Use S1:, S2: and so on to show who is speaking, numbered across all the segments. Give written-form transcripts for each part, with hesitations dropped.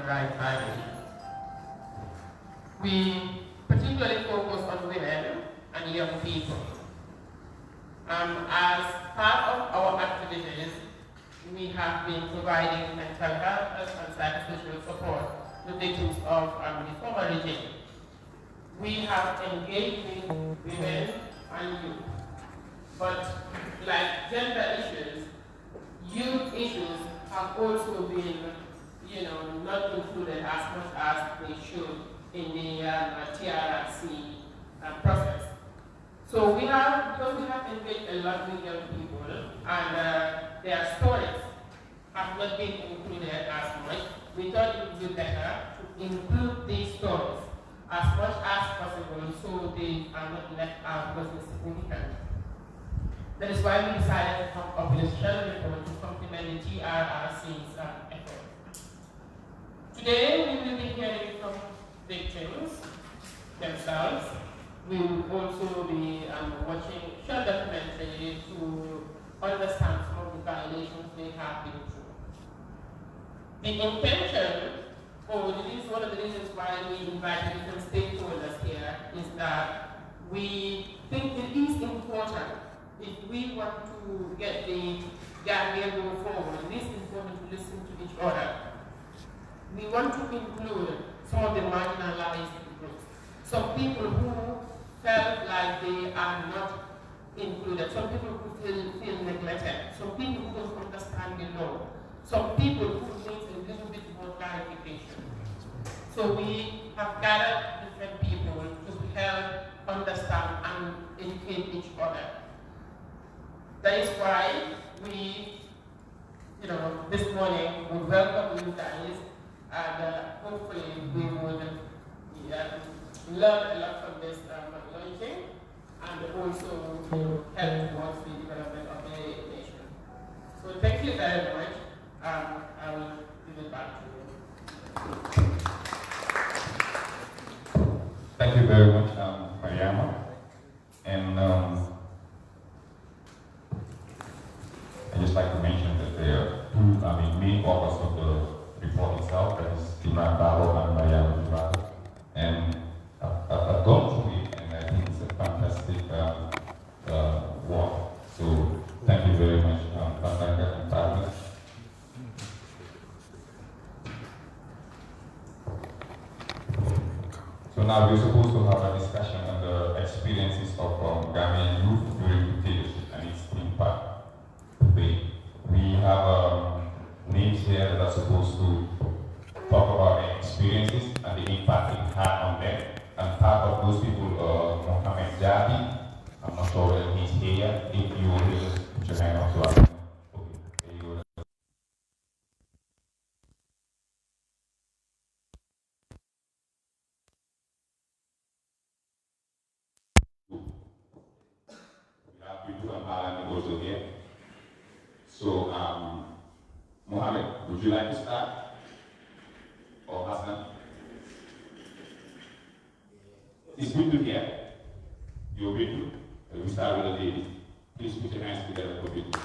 S1: the right timing. We particularly focus on women and young people. As part of our activities, we have been providing mental health and psychosocial support to victims of the former regime. We have engaged with women and youth, but like gender issues, youth issues have also been, not included as much as they should in the TRRC process. So because we have engaged a lot with young people, and their stories have not been included as much, we thought it would be better to include these stories as much as possible so they are not left out because it's significant. That is why we decided to come up with a special report to complement the TRRC's effort. Today we will be hearing from victims themselves. We will also be watching a short documentary to understand some of the violations they have been through. The intention, this is one of the reasons why we invited different stakeholders here, is that we think it is important, if we want to get the Gambia going forward, it is important to listen to each other. We want to include some of the marginalized groups, some people who felt like they are not included, some people who feel neglected, some people who don't understand the law, some people who need a little bit more clarification. So we have gathered different people to help understand and educate each other. That is why we, this morning would welcome you guys, and hopefully we would learn a lot from this launching, and also help towards the development of the nation. So thank you very much. I will give it back to you.
S2: Thank you very much, Mariama. And I'd just like to mention that there are two main authors of the report itself, that is 𝗵𝗂 and Mariama. And I've gone through it, and I think it's a fantastic work. So thank you very much, Pantanga and Pablo. So now we're supposed to have a discussion on the experiences of Gambian youth during dictatorship and its impact. We have names here that are supposed to talk about their experiences and the impact it had on them. And part of those people, Mohammed Jadi, I'm not sure whether he's here. If you will just put your hand up so I can. Okay, there you go. We have people and Alan also here. So, Mohammed, would you like to start? Or Hassan? It's good to hear. You're with me? We start with the ladies. Please put your hands together for people.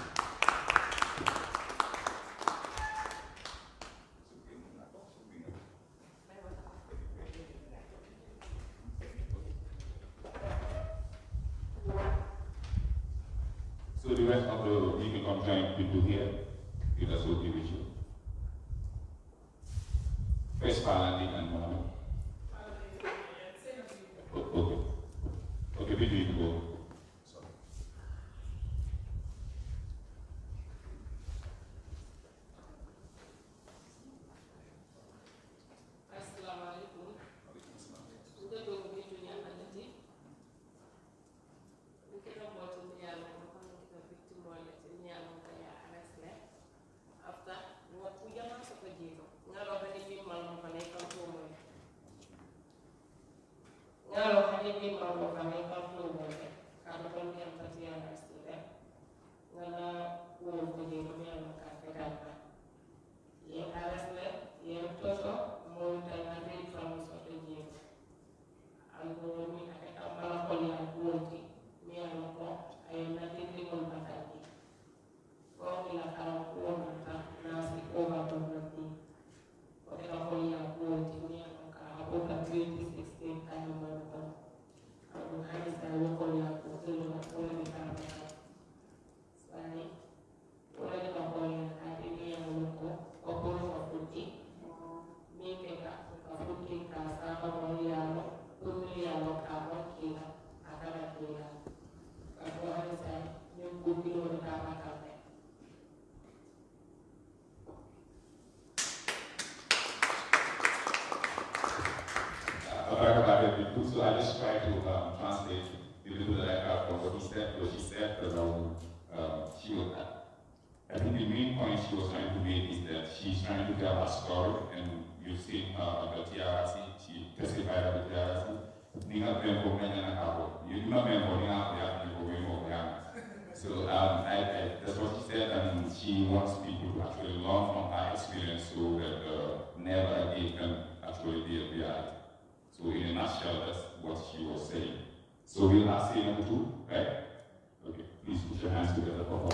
S2: So the rest of the, you can come join people here. If that's okay with you. First, Palandi and Mohammed. Okay. Okay, we need to go. Sorry.
S1: Assalamu alaikum.
S2: started with two, so I just tried to translate the little that I have from what he said, because she said around, I think the main point she was trying to make is that she's trying to tell her story, and you've seen the 𝗬𝘂𝘂, she testified at the 𝗬𝘂𝘂. So that's what she said, and she wants people to actually learn from her experience so that never again can actually be a reality. So in a nutshell, that's what she was saying. So we'll have say number 2, right? Okay, please put your hands together for her.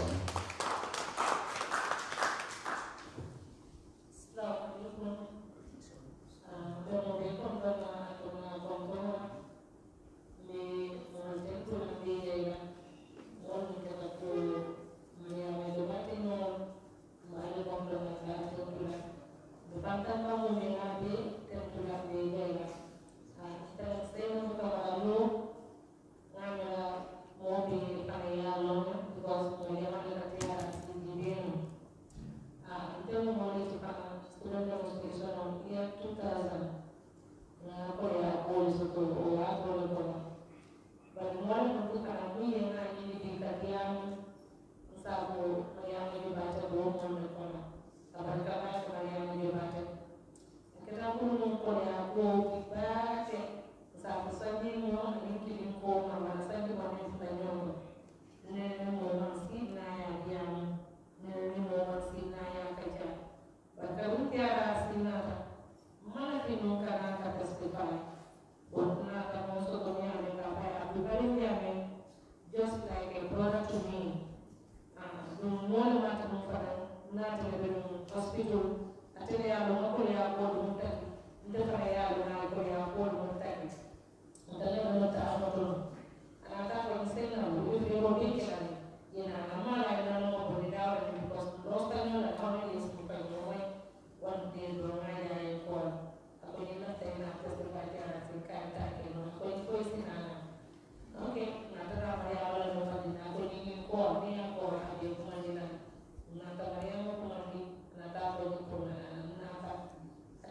S1: Just like a brother to me. Hospital, atene ya lo ko ya ko dum tan ndefa ya lo na ko ya ko dum tan ndale mo ta ko dum ana ta ko sena lo yo ro ke kana yana amala ina no ko ni dawa ni because rosta no la ko ni is ko ko wai one day do na ya ko ako ni na ta na ko ko ka ya na ka ta ke no ko sina okay na ta ba ya wala no ka ni na ko ni ko ni ko ha de ko ni na ta ba ya mo ko ni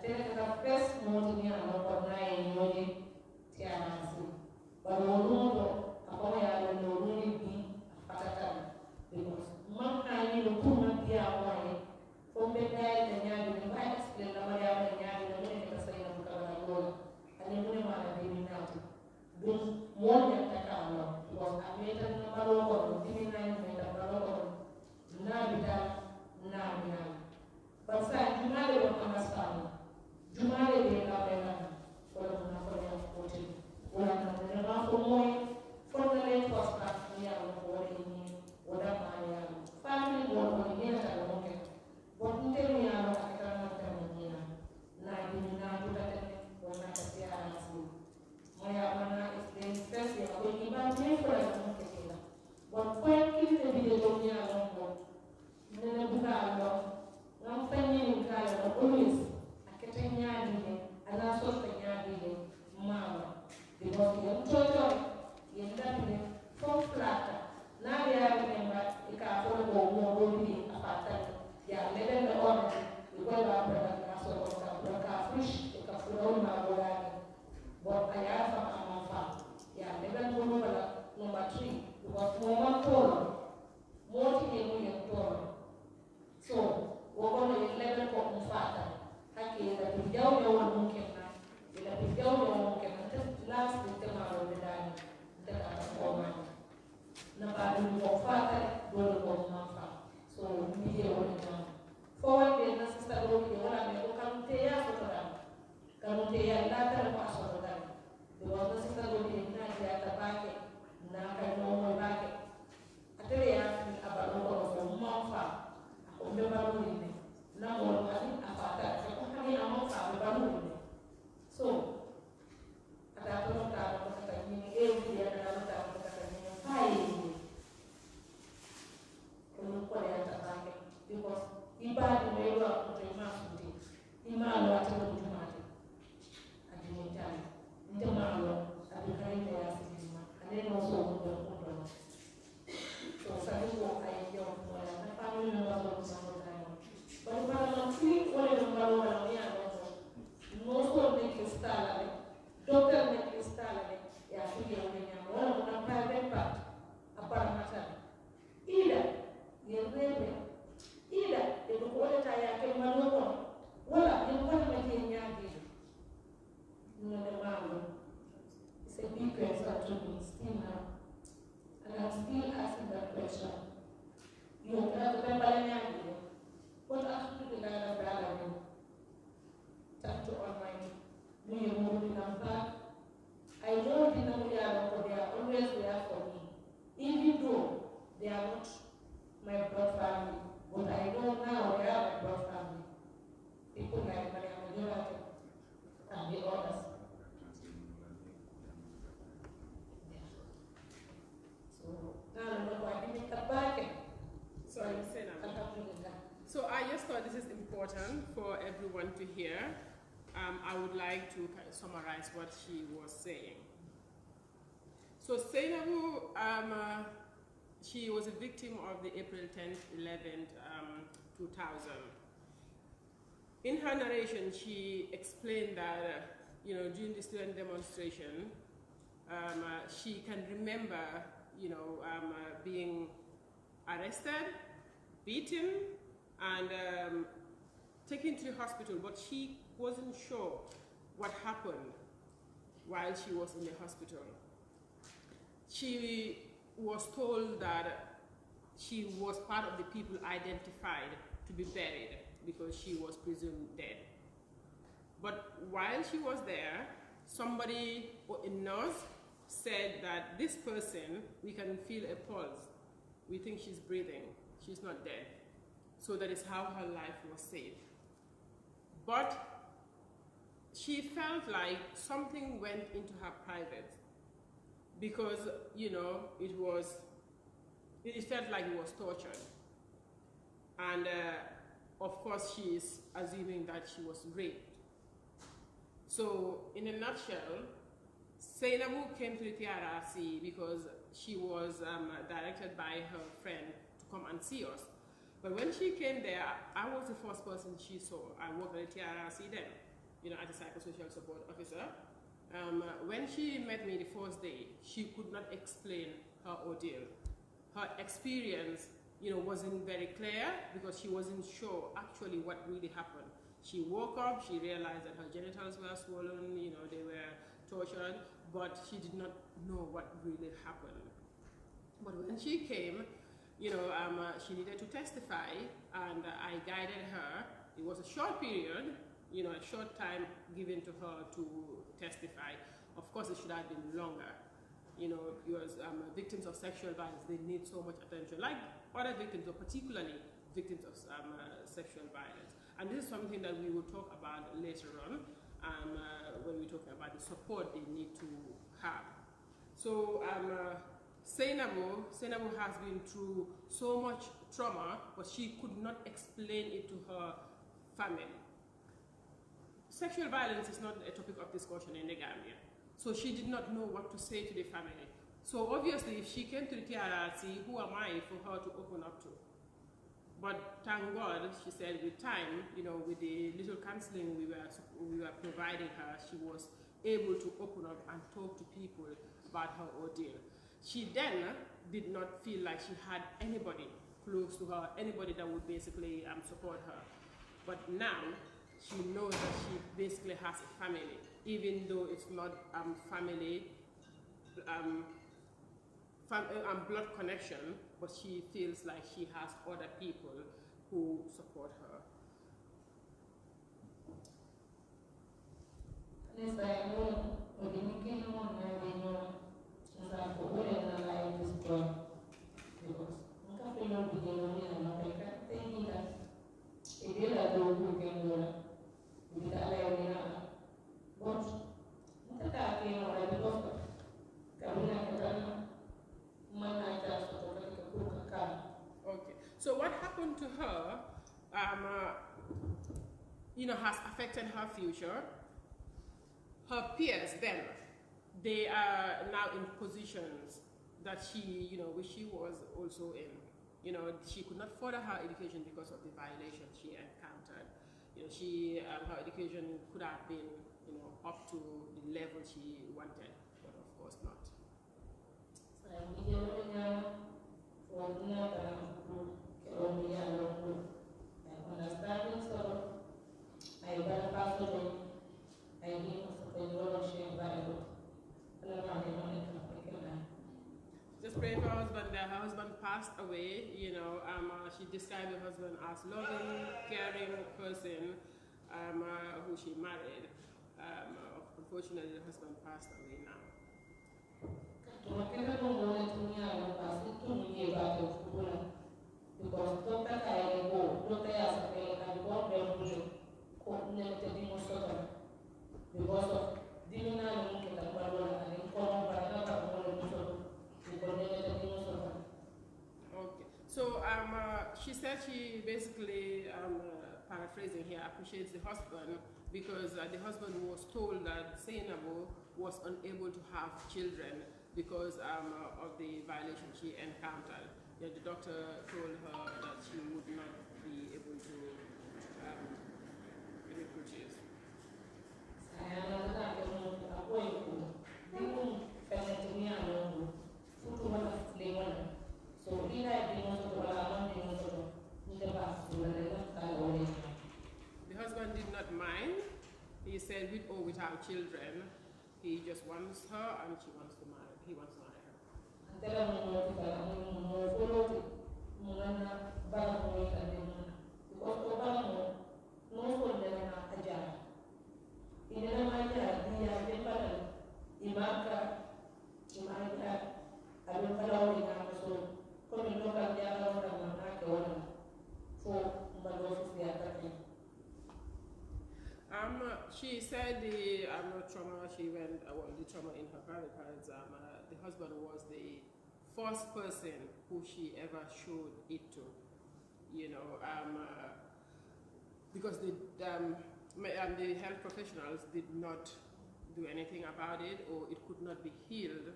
S1: atene kata first motinya ano ko na
S3: me moving back. I know the number they are always there for me. Even though they are not my blood family, but I know now they are my blood family. People like Maria and the others. Yeah. So now I didn't come back.
S1: Sorry, so I just thought this is important for everyone to hear. I would like to kind of summarize what she was saying. So 𝗍𝗵𝗶, she was a victim of the April 10th, 11th, 2000. In her narration, she explained that, during the student demonstration, she can remember, being arrested, beaten, and taken to the hospital, but she wasn't sure what happened while she was in the hospital. She was told that she was part of the people identified to be buried because she was presumed dead. But while she was there, somebody, a nurse, said that this person, we can feel a pulse. We think she's breathing. She's not dead. So that is how her life was saved. But she felt like something went into her private because, it felt like it was tortured. And of course, she is assuming that she was raped. So in a nutshell, 𝗍𝗵𝗶 came to the TRRC because she was directed by her friend to come and see us. But when she came there, I was the first person she saw. I worked at the TRRC then, as a psychosocial support officer. When she met me the first day, she could not explain her ordeal. Her experience, wasn't very clear because she wasn't sure actually what really happened. She woke up, she realized that her genitals were swollen, they were tortured, but she did not know what really happened. But when she came, she needed to testify, and I guided her. It was a short period, a short time given to her to testify. Of course, it should have been longer, because victims of sexual violence, they need so much attention, like other victims, or particularly victims of sexual violence. And this is something that we will talk about later on when we talk about the support they need to have. So 𝗍𝗵𝗶 has been through so much trauma, but she could not explain it to her family. Sexual violence is not a topic of discussion in the Gambia, so she did not know what to say to the family. So obviously, if she came to the TRRC, who am I for her to open up to? But thank God, she said, with time, with the little counseling we were providing her, she was able to open up and talk to people about her ordeal. She then did not feel like she had anybody close to her, anybody that would basically support her. But now, she knows that she basically has a family, even though it's not family, blood connection, but she feels like she has other people who support her. Okay, so what happened to her, has affected her future. Her peers then, they are now in positions that she, which she was also in. She could not further her education because of the violations she encountered. Her education could have been, up to the level she wanted, but of course not. Just pray for her husband. Her husband passed away. She described her husband as loving, caring person who she married. Unfortunately, the husband passed away now.
S3: Because of
S1: okay, so she said she basically, paraphrasing here, appreciates the husband because the husband was told that 𝗍𝗪𝗶 was unable to have children because of the violation she encountered. Yeah, the doctor told her that she would not be able to reproduce. The husband did not mind. He said, with or without children, he just wants her and she wants to marry. He wants to marry her. She said the trauma she went, the trauma in her private parents, the husband was the first person who she ever showed it to, you know, because the health professionals did not do anything about it, or it could not be healed.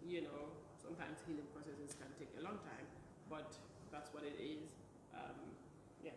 S1: You know, sometimes healing processes can take a long time, but that's what it is. Yes.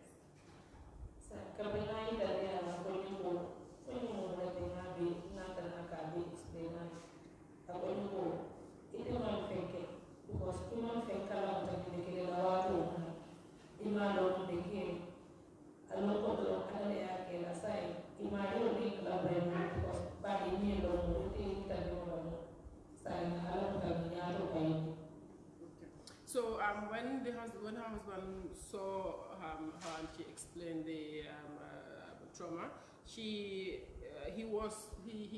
S1: So when her husband saw her and she explained the trauma, he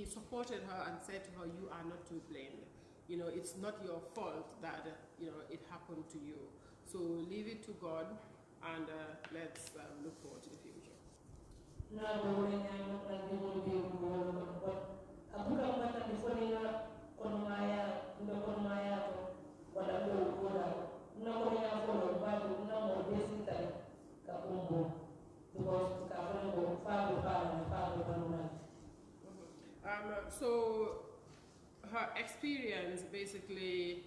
S1: supported her and said to her, "You are not to blame. You know, it's not your fault that it happened to you. So leave it to God, and let's look forward to the future." So her experience basically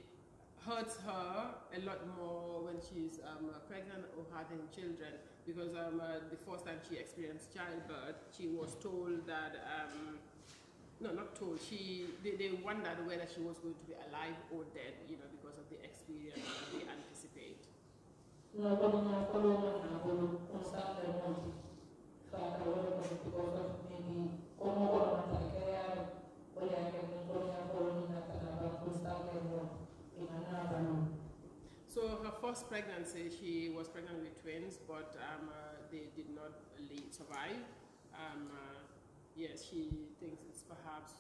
S1: hurts her a lot more when she's pregnant or having children, because the first time she experienced childbirth, she was told that, no, not told, they wondered whether she was going to be alive or dead, because of the experience that they anticipate. So her first pregnancy, she was pregnant with twins, but they did not survive. Yes, she thinks it's perhaps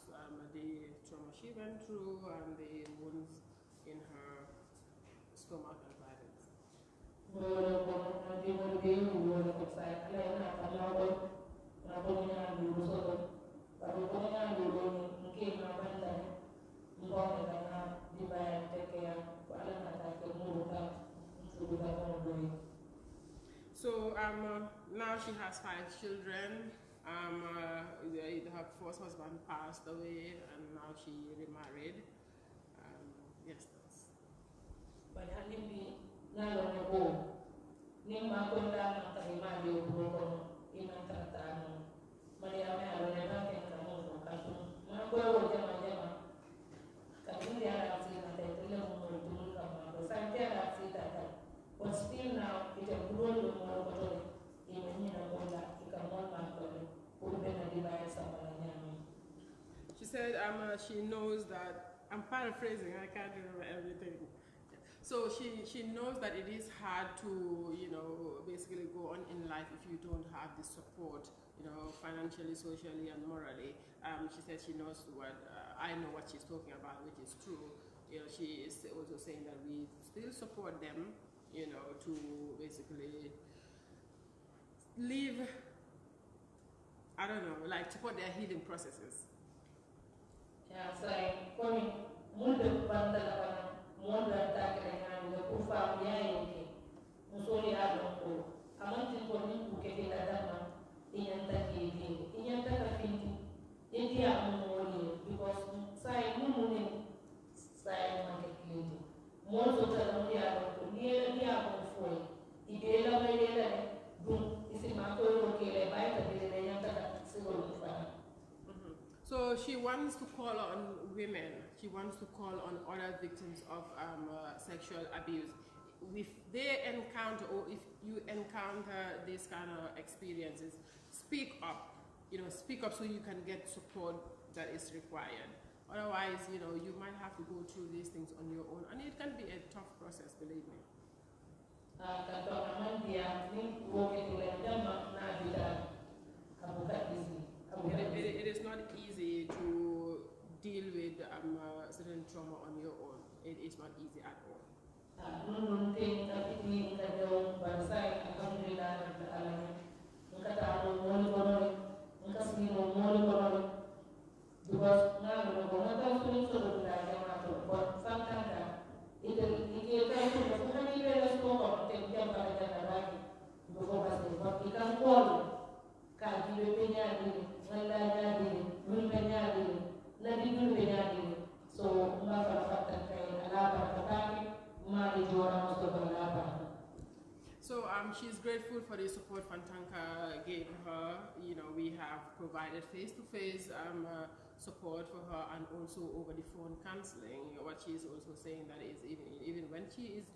S1: the trauma she went through and the wounds in her stomach and violence. So now she has 5 children. Her first husband passed away, and now she remarried. Yes, that's.
S3: But still now, it has grown more.
S1: She said she knows that, I'm paraphrasing, I can't remember everything. So she knows that it is hard to, basically go on in life if you don't have the support financially, socially, and morally. She said she knows what, I know what she's talking about, which is true. She is also saying that we still support them, to basically live, I don't know, like support their healing processes.
S3: Yeah, so mulde bandala bana monda takere ngani ko fa yayi musoli adonko amanti ko ni ku ke la dama inyanta ke inyanta ka finti yeti amoni because sai mumuni sai makekiti mozo tala mu ya ko ni ya ko foi idela melela dum isi ma ko ro ke le bai ta de nyanta ka siguro fa.
S1: So she wants to call on women, she wants to call on other victims of sexual abuse. If they encounter, or if you encounter these kind of experiences, speak up, speak up so you can get support that is required. Otherwise, you might have to go through these things on your own, and it can be a tough process, believe me. It is not easy to deal with certain trauma on your own. It is not easy at all. So she's grateful for the support Fantanka gave her. We have provided face-to-face support for her, and also over the phone counseling. What she's also saying that is even when she is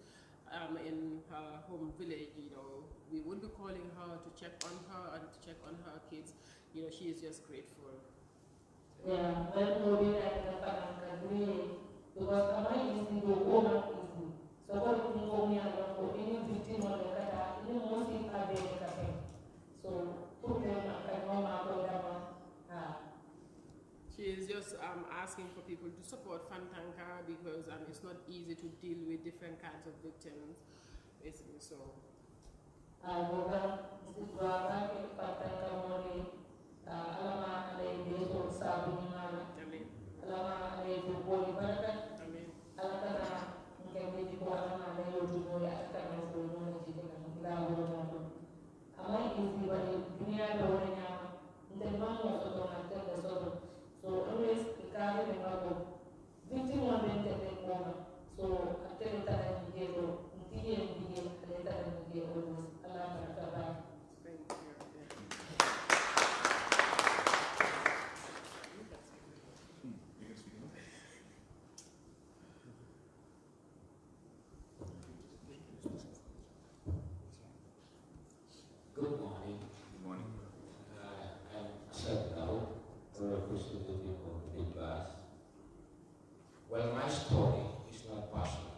S1: in her home village, we would be calling her to check on her and to check on her kids. She is just grateful.
S3: Yeah, well, we like the because I is the woman is so what you know me and any victim of the kata, any most are there. So put them at home.
S1: She is just asking for people to support Fantanka because it's not easy to deal with different kinds of victims, basically. So.
S3: So always carry the mother. Victim one then woman. So I tell you that I get always Allah.
S4: Good morning.
S2: Good morning.
S4: I'm Seth now, a representative of 𝗵𝘂𝗏. Well, my story is not personal.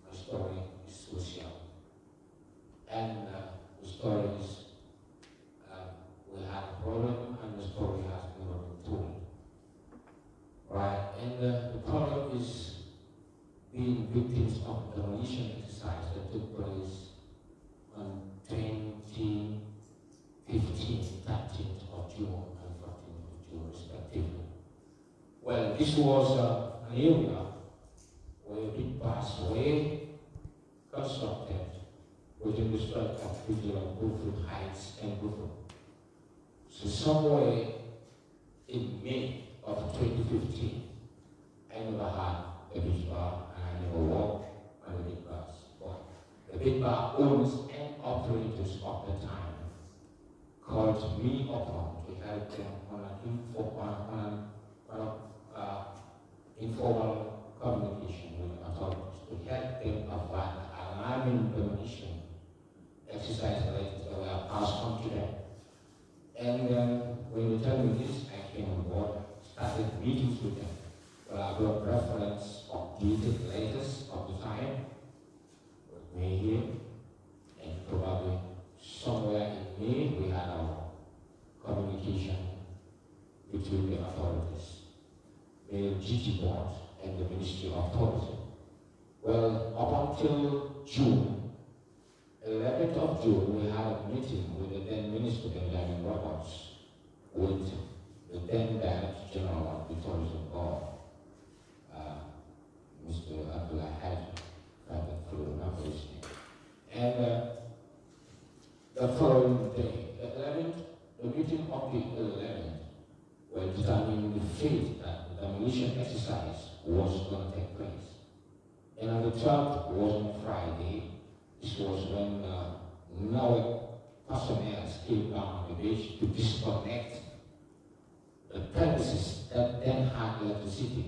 S4: My story is social. And the story is we had a problem, and the story has never been told. Right? And the problem is being victims of the demolition exercise that took place on 2015, 13th of June and 14th of June, respectively. Well, this was an area where 𝗵𝘂𝗏 constructed within the stretch of 𝗵𝗂𝗏 Heights and 𝗵𝗂. So somewhere in May of 2015, I never had a 𝗵𝘂𝗏 and I never walked on the 𝗵𝘂𝗏's board. The 𝗵𝘂𝗏 owners and operators of the time called me upon to help them on an informal communication with authorities to help them avoid alarming demolition exercise that were passed on to them. And when they tell me this, I came on board, started meetings with them. Well, I got reference of dated letters of the time with me here, and probably somewhere in May we had our communication between the authorities, the GT board and the Ministry of Tourism. Well, up until June, 11th of June, we had a meeting with the then Minister Benjamin Roberts, with the then Director General of the Tourism Board, Mr. 𝗵𝗂𝘂𝗖 and the following day, the 11th, the meeting of the 11th, were determining the fate that the demolition exercise was going to take place. And on the 12th was on Friday. This was when now personnel came down on the beach to disconnect the premises that then had electricity.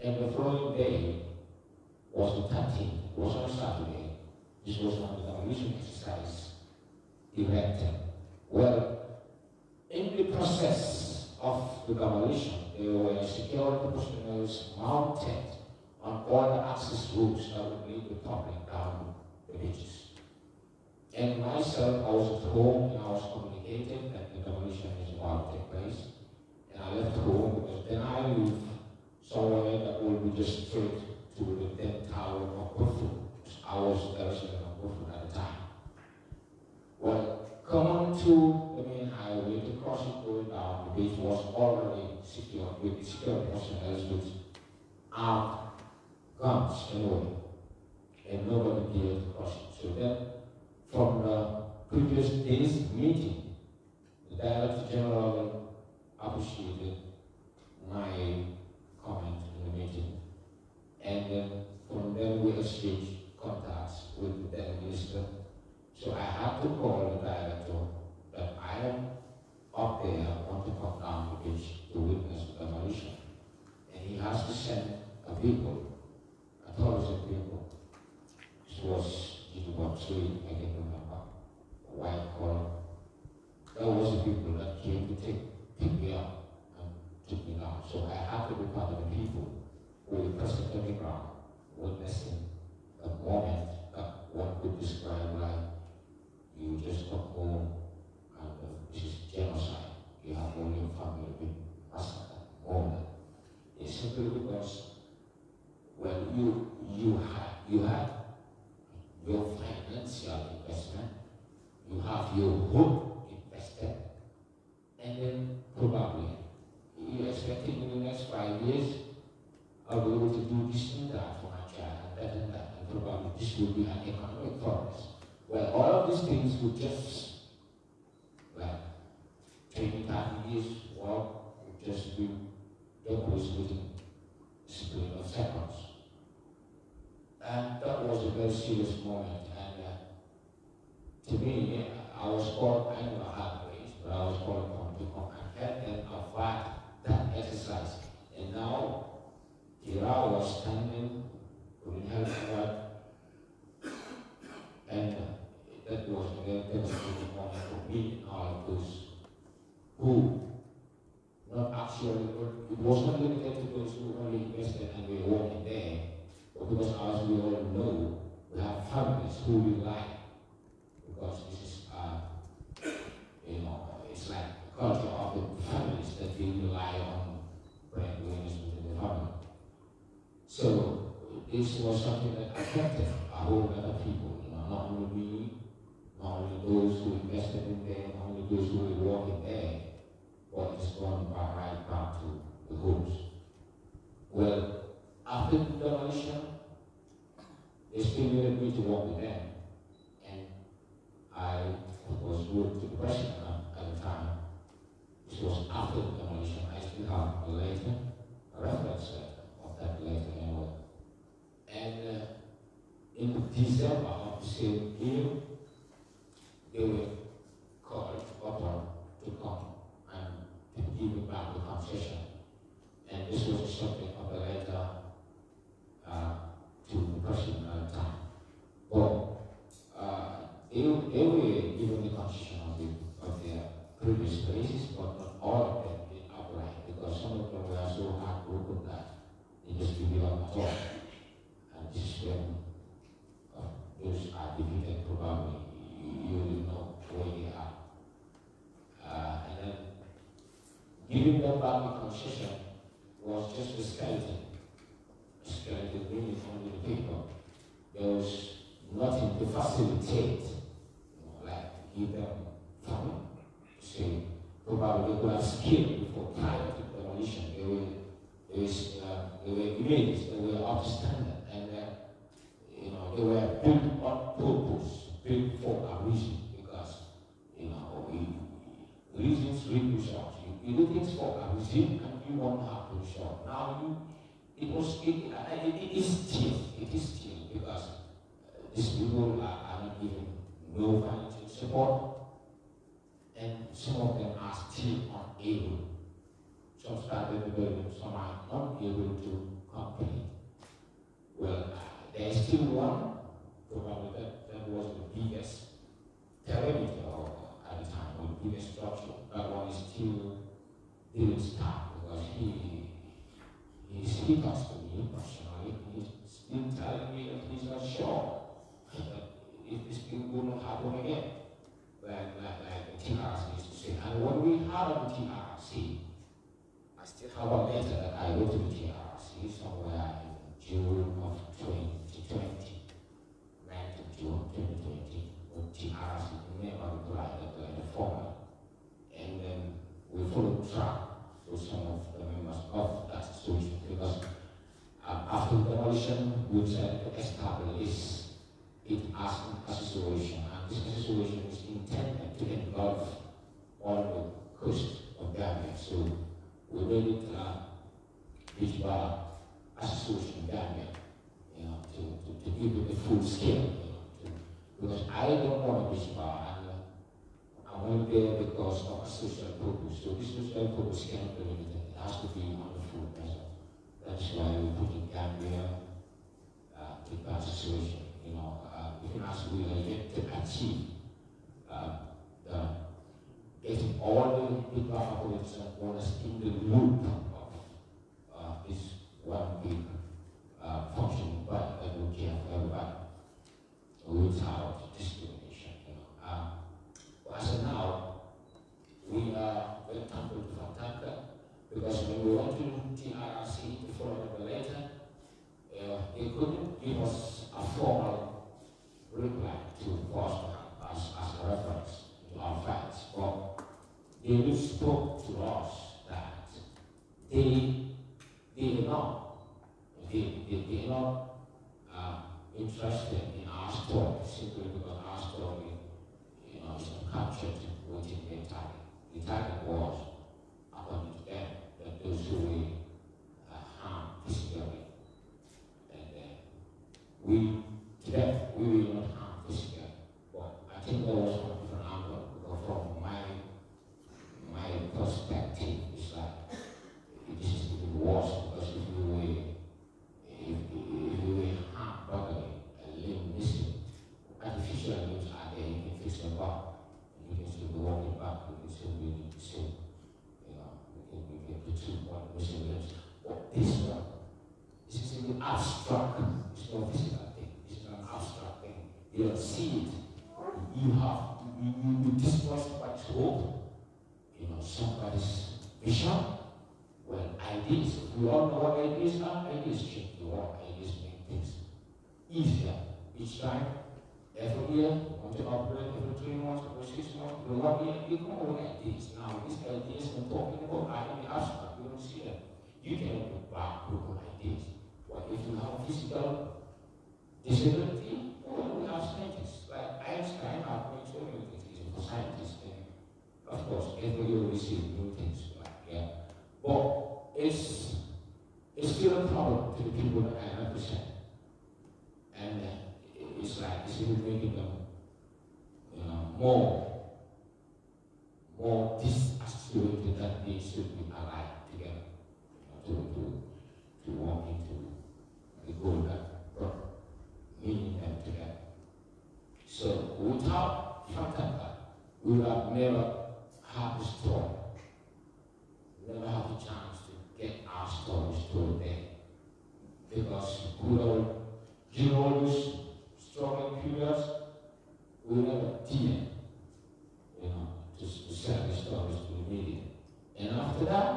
S4: And the following day was the 13th, was on Saturday. This was when the demolition exercise erected. Well, in the process of the demolition, there were security personnel mounted on all the access routes that would lead the public down the beaches. And myself, I was at home and I was communicating that the demolition is about to take place. And I left home because then I live somewhere that will be just straight to the then tower of 𝗵𝗂𝗵. I was the resident of 𝗵𝗂𝗵 at the time. Well, coming to the main highway, the crossing going down the beach was already secured with security personnel with armed guns anyway, and nobody dared to cross it. So then, from the previous day's meeting, the Director General appreciated my comment in the meeting, and then from then we exchanged contacts with the then minister. So I had to call the director that I am up there, I want to come down the beach to witness the demolition. And he has to send a vehicle, a tourism vehicle. This was 𝗵𝗶𝗶𝗶, I can remember, a white color. That was the people that came to pick me up and took me down. So I had to be part of the people who were present on the ground, witnessing a moment that one could describe like you just come home and this is genocide. You have all your family being massacred, murdered. It's simply because, well, you had your financial investment, you have your hope invested, and then probably you're expecting in the next 5 years I'll be able to do this and that for my child, and that, and probably this will be an economic progress. Well, all of these things would just, like, 20, 30 years, well, would just be demolished within a split of seconds. And that was a very serious moment. And to me, I was called, I never had ways, but I was called upon to come and help them avoid that exercise. And now, here I was standing, couldn't help but, and that was a very devastating moment for me and all of those who, not actually, it was not limited to those who only invested and were working there, but because as we all know, we have families who rely, because this is, it's like a culture of the families that they rely on breadwinners within the family. So this was something that affected a whole lot of people, not only me, not only those who invested in there, not only those who were working there, but it's gone right back to the homes. Well, after the demolition, they still needed me to work with them. And I was with the president at the time. This was after the demolition. I still have a letter, a reference of that letter anyway. And in December of the same year, they were called upon to come and to give me back the concession. And this was the subject of the letter to the president at the time. But they were given the concession of their previous places, but not all of them did outright, because some of them were so heartbroken that they just give it up at all. And this is when those are defeated, probably you will know where they are. And then about the concession was just a skeleton. A skeleton really on the paper. There was nothing to facilitate, like give them funding. Say, probably they could have skilled before prior to demolition. They were images, they were up to standard, and they were built on purpose, built for a reason, because reasons lead results. You do things for a reason, and you won't have to result. Now it is still because these people are not given no financial support, and some of them are still unable. Some started the building, some are unable to complete. Well, there's still one, probably that was the biggest perimeter at the time, or the biggest structure. That one is still didn't start because he talks to me personally. He's still telling me that he's not sure that if this thing will not happen again. Like the TRC used to say. And when we heard of the TRC, I still have a letter that I wrote to the TRC somewhere in June of 2020, 9th of June 2020, when TRC never replied to the former. And then we followed track with some of the members of that situation because after demolition, we decided to establish it as an association. And this association is intended to involve all the coast of Gambia. So we made it Beach Bar Association Gambia, to give it a full scale, because I don't want a beach bar, and I'm only there because of a social purpose. So this social purpose can't be limited. It has to be on the full measure. That's why we put in Gambia Beach Bar Association. Even as we are yet to achieve getting all the big bar operators and owners in the loop of this one big function, but that will care for everybody without discrimination. As of now, we are very thankful to Fantanka because when we went to TRC to follow up the letter, they couldn't give us a formal reply to us as a reference to our facts, but they spoke to us that they are not interested in our story simply because our story is not captured within their target. The target was, according to them, that those who were harmed physically, and we will not harm physically. But I think there was a different angle because from my perspective, it's like this is even worse because if you were harmed bodily, a limb missing, artificial limbs are there, you can fix them up, and you can still be walking back, you can still be the same. We can put 2 missing limbs. But this is an abstract, it's not physical thing, it's an abstract thing. You don't see it. You destroy somebody's hope, somebody's vision. Well, ideas, we all know what ideas are. Ideas change the world, ideas make things easier each time. Every year, we want to upgrade every 3 months, every 6 months, every 1 year, you come up with ideas. Now, these ideas we're talking about are in the abstract, you don't see them. You can look back, look at ideas. But if you have physical disability, well, we have scientists. Like Einstein, I've made so many things, he's a scientist. And of course, every year we see new things. But it's still a problem to the people that I represent. And it's like it's even making them more disassociated that they should be alive together, to walk into the goal that brought meaning them together. So without Fataka, we would have never had the story, never had the chance to get our stories told there. Because good old Jules, struggling periods, we never did, to sell the stories to the media. And after that,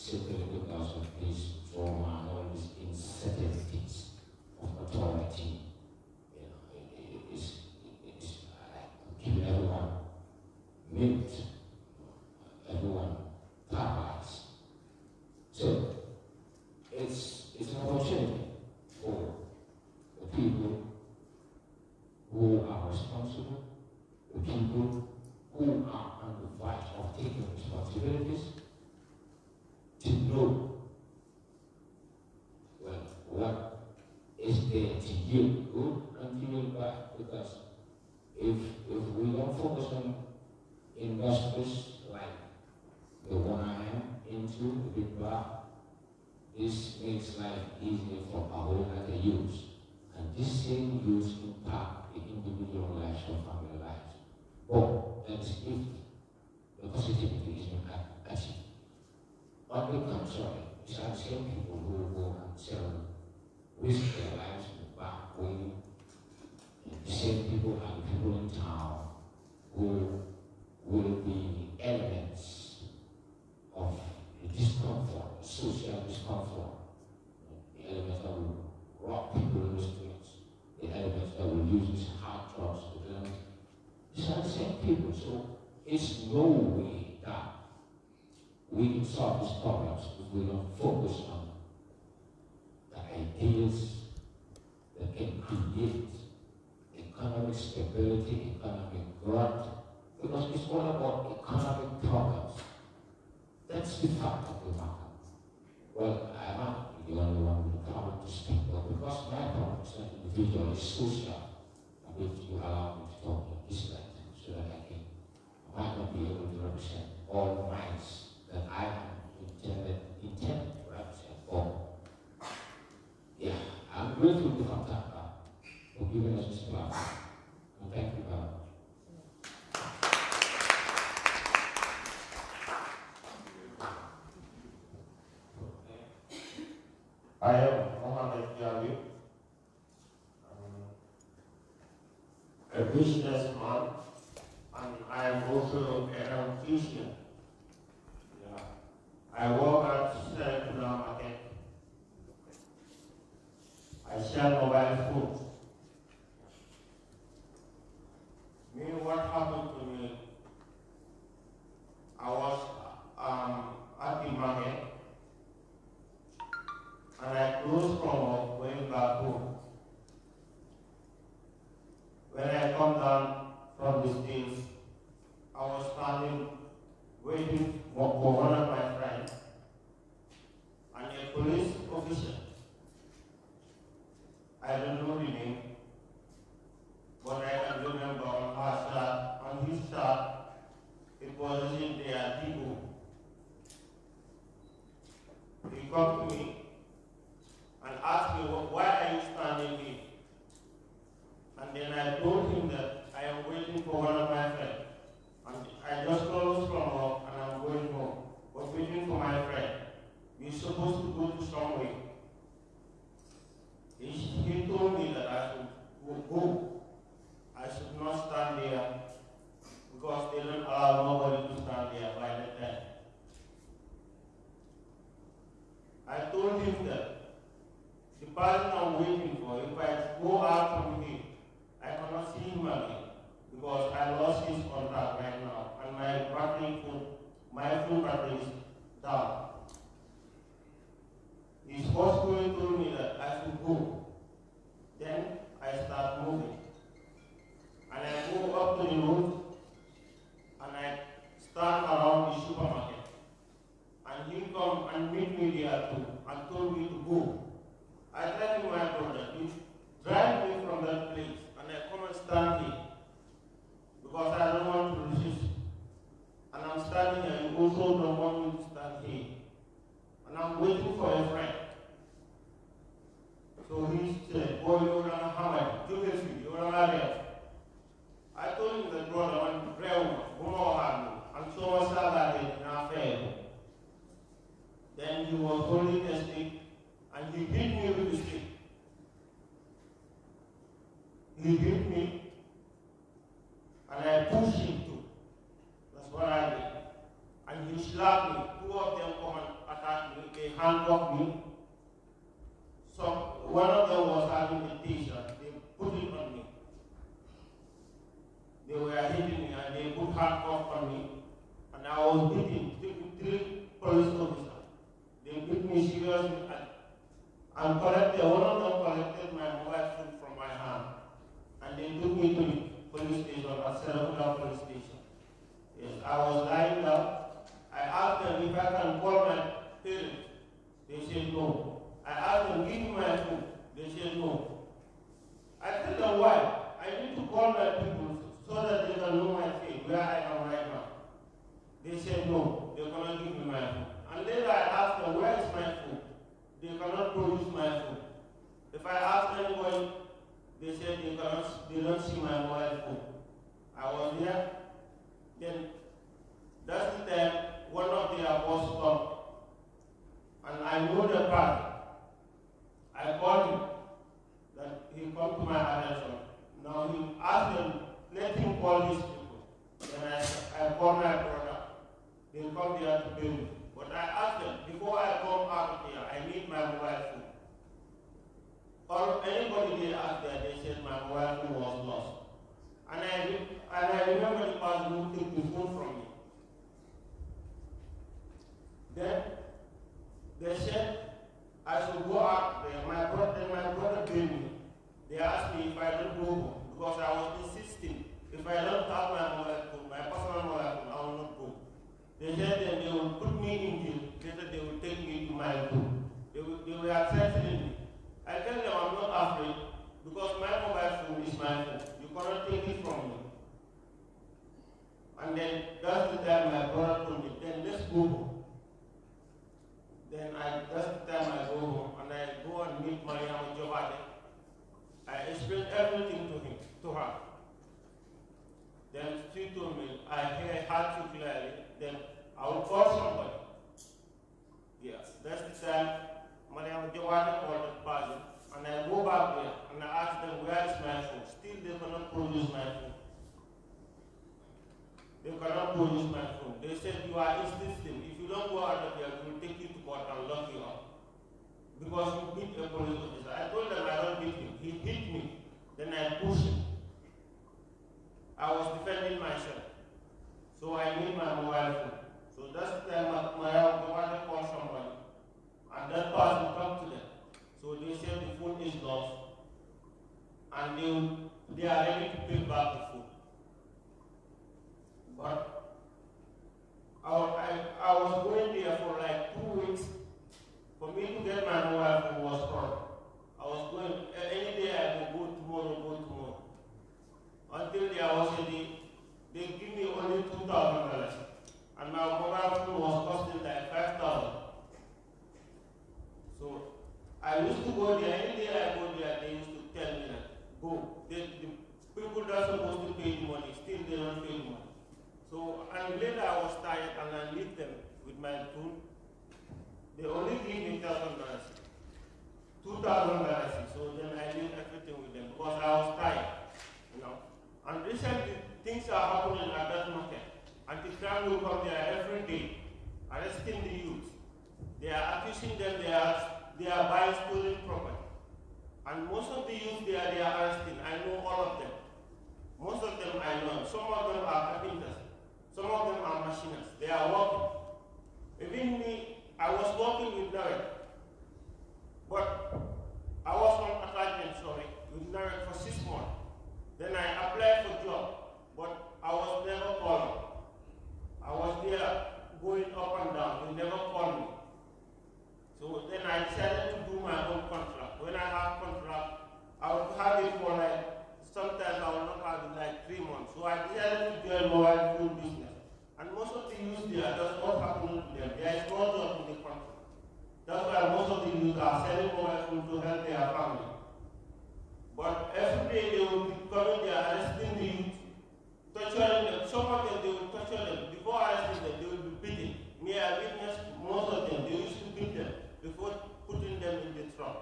S4: simply because of this trauma and all these uncertainties of authority. You know, it's keeping everyone mute, everyone paralyzed. So it's an opportunity for the people who are responsible, the people who are on the verge of taking responsibilities, to know, well, what is there to you, who continue back, because if we don't focus on investors like the one I am into, the big bar, this makes life easier for a whole lot of youth. And this same youth impact the individual lives or family lives. But that is if the positivity is not achieved. On the contrary, it's the same people who go and sell, risk their lives in the back way. The same people are the people in town who will be elements of the discomfort, the social discomfort, the elements that will rock people in the streets, the elements that will use these hard drugs to them. These are the same people, so it's no way that we can solve these problems if we don't focus on the ideas that can create economic stability, economic growth, because it's all about economic problems. That's the fact of the matter. Well, I'm not the only one with a problem to speak about, because my problem is not individual, it's social. I wish you allow me to talk like this, so that I might not be able to represent all the minds that I am intended to represent all. Yeah, I'm grateful to Fataka for giving us this platform. And thank you very much.
S5: I am 𝗶𝗵𝗶𝗴, a businessman, and I am also a musician. I work at 𝗬𝗂𝘂 market. I sell mobile phones. What happened to me? I was at the market, and I closed from work going back home. When I come down from the stairs, I was standing waiting for one of my friends and a police officer. I don't know the name, but I can remember on her shirt, on his shirt, it was in there, people. He come to me and asked me, why are you standing here? And then I told him that I am waiting for one of my friends. And I just closed from work and I'm going home, but waiting for my friend. We're supposed to go to somewhere. He told me that I should go. I should not stand there because they don't allow nobody to stand there by the time. I told him that the person I'm waiting for, if I go out from here, I cannot see him again because I lost his contact right now and my phone battery is down. His first going told me that I should go. Then I start moving. And I go up to the road and I stand around the supermarket. And he come and meet me there too and told me to go. I tell him, my brother, you drive me from that place and I come and stand here because I don't want to resist. And I'm standing here, you also don't want me to stand here. And I'm waiting for a friend. So he said, boy, you're going to hammer, 𝗙𝗂𝘁. I told him that, brother, I'm 𝗬𝘂𝘂, and so much that in our fair. Then he was holding a stick and he hit me with the stick. He hit me and I pushed him too. That's what I did. And he slapped me. Two of them come and attack handcuffed me. One of them was having a t-shirt. They put it on me. They were hitting me and they put handcuffs on me. And I was beaten, 3 police officers. They beat me seriously and collected, one of them collected my mobile phone from my hand. And they took me to the police station, at 𝗏𝗏 police station. Yes, I was lying down. I asked them if I can call my parents. They said no. I asked them, give me my phone. They said no. I tell them why. I need to call my people so that they can know my fate, where I am right now. They said no, they cannot give me my phone. And later I asked them, where is my phone? They cannot produce my phone. If I ask anybody, they said they don't see my mobile phone. I was there. Then that's the time one of the apostles come. And I know the party. I called him that he come to my attention. Now he asked them, let him call these people. Then I called my brother. They come here to pay me. But I asked them, before I come out of here, I need my mobile phone. Or anybody they asked there, they said my mobile phone was lost. And I remember the person who took the phone from me. Then they said I should go out there. My brother paid me. They asked me if I don't go home because I was insisting. If I don't have my mobile phone, my personal mobile phone, I will not go. They said that they will put me in jail. Later they will take me to my room. They were threatening me. I tell them I'm not afraid because my mobile phone is my phone. You cannot take it from me. And then that's the time my brother told me, then let's go home. Then that's the time I go home and I go and meet 𝗏𝗵𝗶 I explained everything to her. Then she told me, I heard you clearly, then I will call somebody. Yes, that's the time 𝗏𝗵𝗶 called the person, and I go back there and I ask them, where is my phone? Still they cannot produce my phone. They cannot produce my phone. They said, you are insisting. If you don't go out of here, we will take you to court and lock you up. Because you beat a police officer. I told them I don't beat him. He hit me. Then I pushed him. I was defending myself. So I need my mobile phone. So that's the time 𝗏𝗏𝗶 called somebody. And that person talked to them. So they said the phone is lost. And they are ready to pay back the phone. But I was going there for like 2 weeks. For me to get my mobile phone was hard. I was going, any day I could go tomorrow. Until there was a day, they give me only $2,000. And my mobile phone was costing like $5,000. So I used to go there, any day I go there, they used to tell me that, go. The people that are supposed to pay the money, still they don't pay the money. So, and later I was tired and I left them with my phone. They only gave me $1,000. $2,000. So then I did everything with them because I was tired, you know. And recently things are happening at that market. Anti-crime will come there every day, arresting the youth. They are accusing them they are buying stolen property. And most of the youth they are arresting. I know all of them. Most of them I know. Some of them are carpenters. Some of them are machinists. They are working. Even me, I was working with 𝗏𝗏. But I was on attachment, with 𝗏𝗏 for 6 months. Then I applied for job, but I was never called. I was there going up and down. They never called me. So then I decided to do my own contract. When I have contract, I would have it for like, sometimes I will not have it like 3 months. So I decided to join mobile phone business. And most of the youth there, that's what happened to them. There is no job in the country. That's why most of the youth are selling mobile phones to help their family. But every day they will be coming there, arresting the youth, torturing them. Some of them, they will torture them. Before arresting them, they will be beaten. Me, I witnessed most of them. They used to beat them before putting them in the trunk.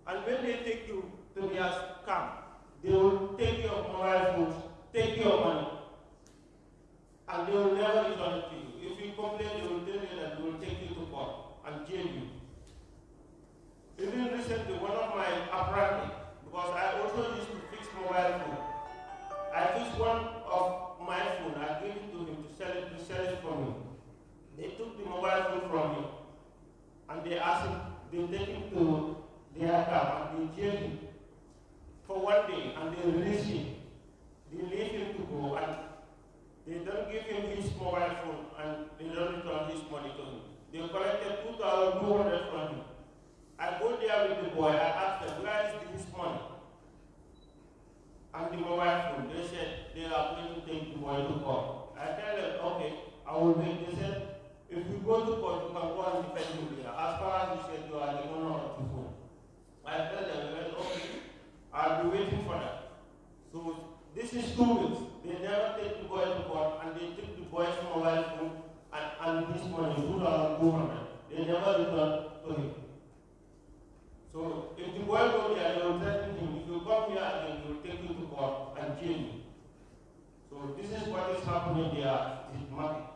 S5: And when they take you to their camp, they will take your mobile phones, take your money, and they will never return it to you. If you complain, they will tell you that they will take you to court and jail you. from him. And they asked him, they take him to their camp and they jail him for 1 day and they release him. They leave him to go and they don't give him his mobile phone and they don't return his money to him. They collected 2,200 from him. I go there with the boy, I asked them, where is his money? And the mobile phone, they said they are going to take the boy to court. I tell them, okay, I will wait. They said, if you go to court, you can go and defend him here. As far as you said you are the owner of the phone. I tell them, okay, I'll be waiting for that. So this is 2 weeks. They never take the boy to court and they took the boy's mobile phone and his money, 2,200. They never return to him. So if the boy go there, they will threaten him. If you come here again, they will take you to court and jail you. So this is what is happening there in market.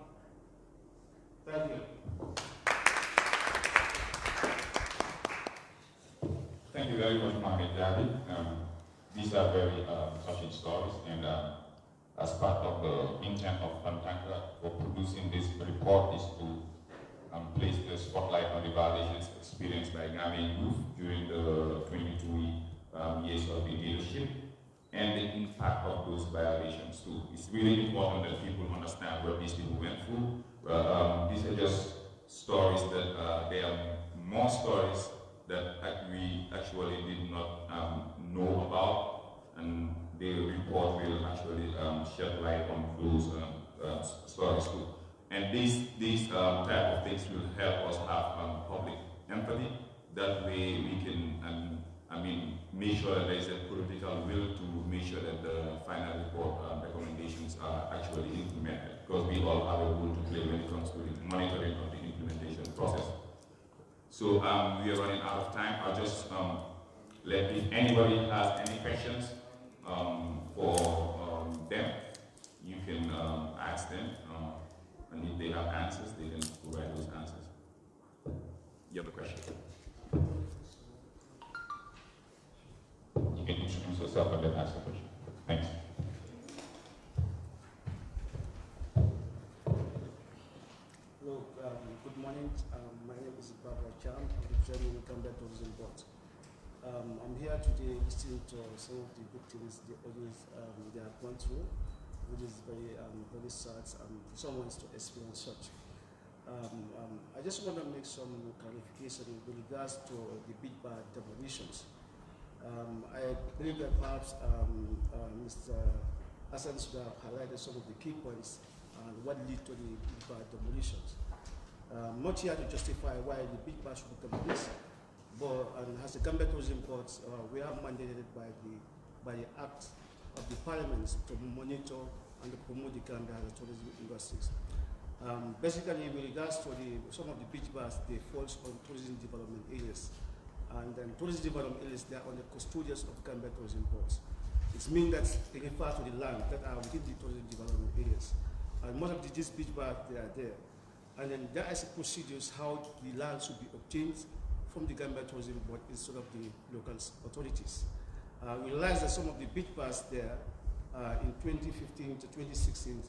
S5: Thank you.
S2: Thank you very much, 𝗵𝗵𝗶𝗴𝗵𝗶. These are very touching stories, and as part of the intent of Tantanka for producing this report is to place the spotlight on the violations experienced by Ghanaian youth during the 22 years of the leadership and the impact of those violations too. It's really important that people understand what these people went through. These are just stories that there are more stories that we actually did not know about, and the report will actually shed light on those stories too. And these type of things will help us have public empathy. That way we can, make sure that there is a political will to make sure that the final report recommendations are actually implemented, because we all have a role to play when it comes to the monitoring of the implementation process. So we are running out of time. I'll just if anybody has any questions for them, you can ask them. And if they have answers, they can provide those answers. You have a question? You can introduce yourself and then ask a question. Thanks.
S6: Hello, good morning. My name is 𝗵𝘂𝘶. I'm representing the 𝗵𝗂𝘀 board. I'm here today listening to some of the victims, the audience they have gone through, which is very sad for someone to experience such. I just want to make some clarification with regards to the 𝗵𝗂𝗏 demolitions. I believe that perhaps Mr. Hassan should have highlighted some of the key points and what led to the 𝗵𝗂𝗏 demolitions. Not here to justify why the 𝗵𝗂𝗏 should be demolished, but as the 𝗵𝗂𝘀 board, we are mandated by the Act of the Parliament to monitor and to promote the Gambia as a tourism industries. Basically, with regards to some of the 𝗵𝗂𝗏s, they fall on tourism development areas. And then tourism development areas, they are on the custodians of Gambia tourism boards. It means that they refer to the land that are within the tourism development areas. And most of these 𝗵𝗂𝗏s, they are there. And then there is procedures how the land should be obtained from the Gambia Tourism Board instead of the local authorities. We realized that some of the 𝗵𝗂𝗏s there in 2015 to 2016,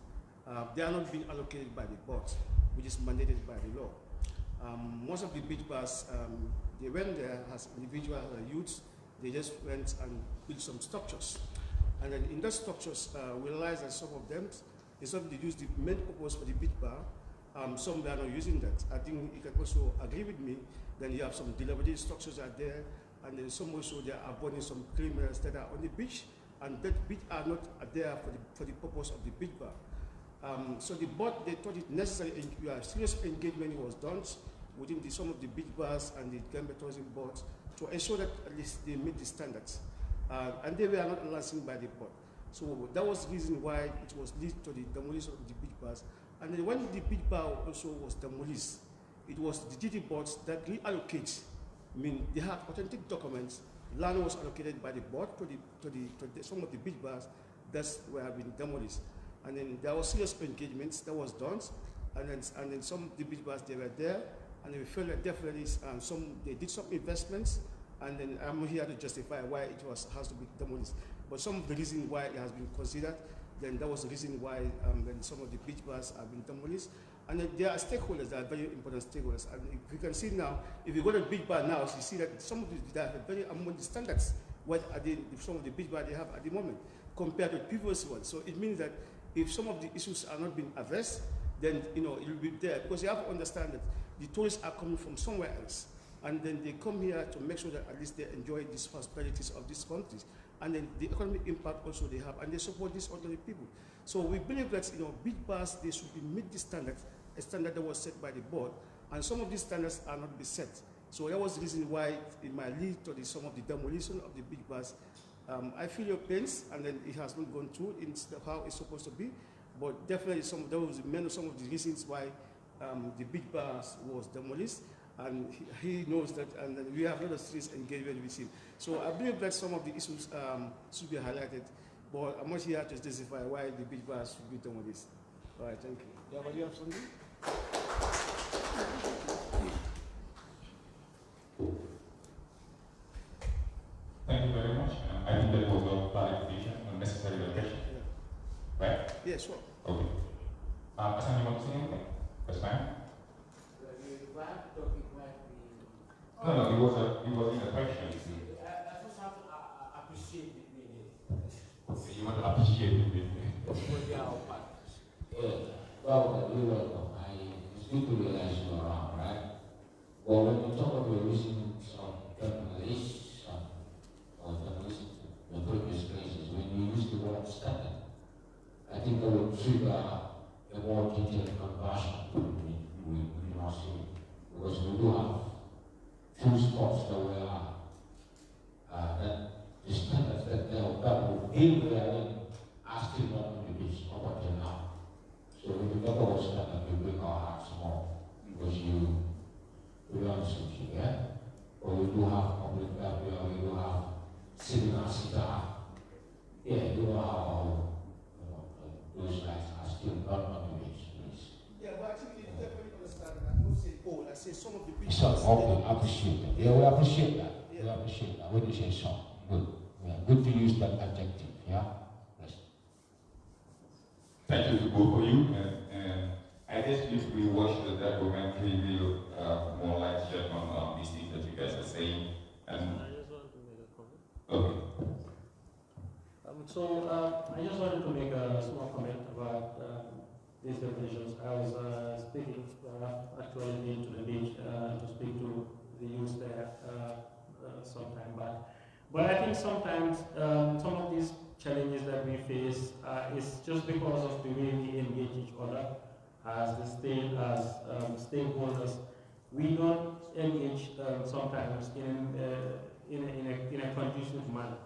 S6: they are not being allocated by the board, which is mandated by the law. Most of the 𝗵𝗂𝗏s, they went there as individual youths, they just went and built some structures. And then in those structures, we realized that some of them, instead of they use the main purpose for the 𝗵𝗂𝗏, some they are not using that. I think you can also agree with me. Then you have some delivery structures are there, and then some also they are avoiding some criminals that are on the beach, and that beach are not there for the purpose of the 𝗵𝗂𝗏. So the board, they thought it necessary, and serious engagement was done within some of the 𝗵𝗂𝗏s and the Gambia Tourism Board to ensure that at least they meet the standards, and they were not licensed by the board. So that was the reason why it was led to the demolition of the 𝗵𝗂𝗏s. And then when the 𝗵𝗂𝗏 also was demolished, it was the DD boards that reallocate. They had authentic documents. Land was allocated by the board to some of the 𝗵𝗂𝗏s that were being demolished. And then there was serious engagements that was done. And then some of the 𝗵𝗂𝗏s, they were there, and we felt that definitely they did some investments. And then I'm here to justify why it has to be demolished. But some of the reasons why it has been considered, then that was the reason why then some of the 𝗵𝗂𝗏s have been demolished. And there are stakeholders that are very important stakeholders. And if you can see now, if you go to Big Bar now, you see that some of these that are very among the standards what are some of the Big Bar they have at the moment compared to previous ones. So it means that if some of the issues are not being addressed, then it will be there, because you have to understand that the tourists are coming from somewhere else, and then they come here to make sure that at least they enjoy these prosperities of these countries, and then the economic impact also they have, and they support these ordinary people. So we believe that Big Bars, they should be meet the standards, a standard that was set by the board, and some of these standards are not be set. So that was the reason why it might lead to some of the demolition of the Big Bars. I feel your pains, and then it has not gone through in how it's supposed to be, but definitely some of the reasons why the Big Bars was demolished, and he knows that, and then we have a lot of streets engagement with him. So I believe that some of the issues should be highlighted, but I'm not here to justify why the Big Bars should be demolished. All right, thank you. Yeah, but you have something?
S2: Thank you very much. I think that was a clarification and necessary clarification. Yeah. Right?
S6: Yeah, sure.
S2: Okay. Hassan, you want to say anything? That's fine. No, it was in the question.
S4: I just have to appreciate the media.
S2: Okay, you want to appreciate it.
S4: Because they are our partners. Well, you're welcome. It's good to realize you're around, right? Well, when you talk about using some journalists or journalists in previous places, when you use the word standard, I think that will trigger a more detailed conversion we now see. Because we do have few spots that we are, that the standards that will deal with are still not on the beach up until now. So if you talk about standard, we break our hearts more, because to be honest with you, yeah? But we do have public area, we do have cinema sitar. Yeah, you know how those guys are still not on the beach, please.
S6: Yeah, but actually, you definitely understand that. I'm not saying, oh, I say some of the people.
S4: So, okay, I appreciate that. Yeah, we appreciate that. Yeah. We appreciate that. When you say some, good. Yeah, good to use that adjective, yeah? Yes.
S2: Thank you to both of you. And I guess if we watch the documentary, we'll more light shed on these things that you guys are saying. And
S7: I just wanted to make a comment.
S2: okay.
S7: I just wanted to make a small comment about these definitions. I was speaking actually been to the beach to speak to the youth there some time back. But I think sometimes some of these challenges that we face is just because of the way we engage each other as the state, as stakeholders. We don't engage sometimes in a conducive manner.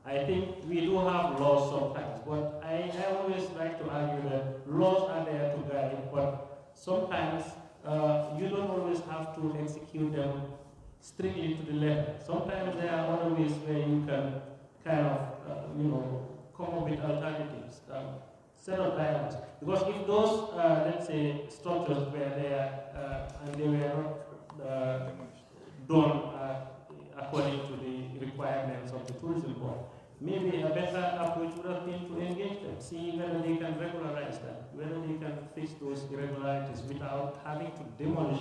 S7: I think we do have laws sometimes, but I always like to argue that laws are there to guide, but sometimes you don't always have to execute them strictly to the letter. Sometimes there are other ways where you can kind of, come up with alternatives, set of dialogues. Because if those, let's say, structures were there and they were not done according to the requirements of the tourism board, maybe a better approach would have been to engage them, see whether they can regularize that, whether they can fix those irregularities without having to demolish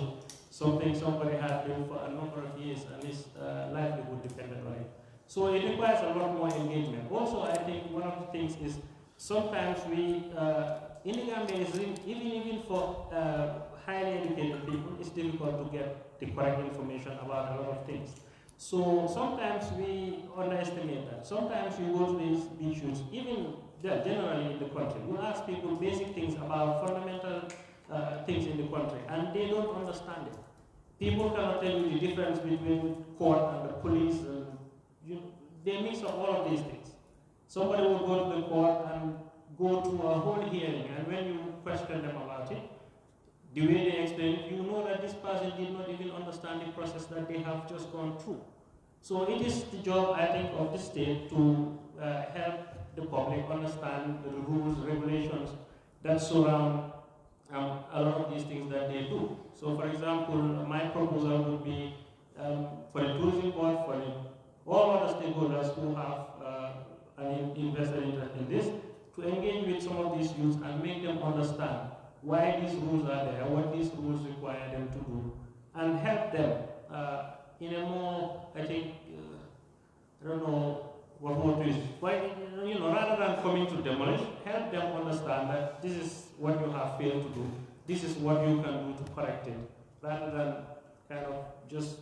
S7: something somebody had done for a number of years and his livelihood depended on it. So it requires a lot more engagement. Also, I think one of the things is sometimes we, in the Gambia, even for highly educated people, it's difficult to get the correct information about a lot of things. So sometimes we underestimate that. Sometimes we go to these issues, even generally in the country. We ask people basic things about fundamental things in the country, and they don't understand it. People cannot tell you the difference between court and the police. They mix up all of these things. Somebody will go to the court and go to a whole hearing, and when you question them about it, the way they explain it, you know that this person did not even understand the process that they have just gone through. So it is the job, I think, of the state to help the public understand the rules, regulations that surround a lot of these things that they do. So, for example, my proposal would be for the tourism board, for all other stakeholders who have an invested interest in this, to engage with some of these youths and make them understand why these rules are there, what these rules require them to do, and help them in a more, I think, I don't know what more to use. Why, rather than coming to demolish, help them understand that this is what you have failed to do, this is what you can do to correct it, rather than kind of just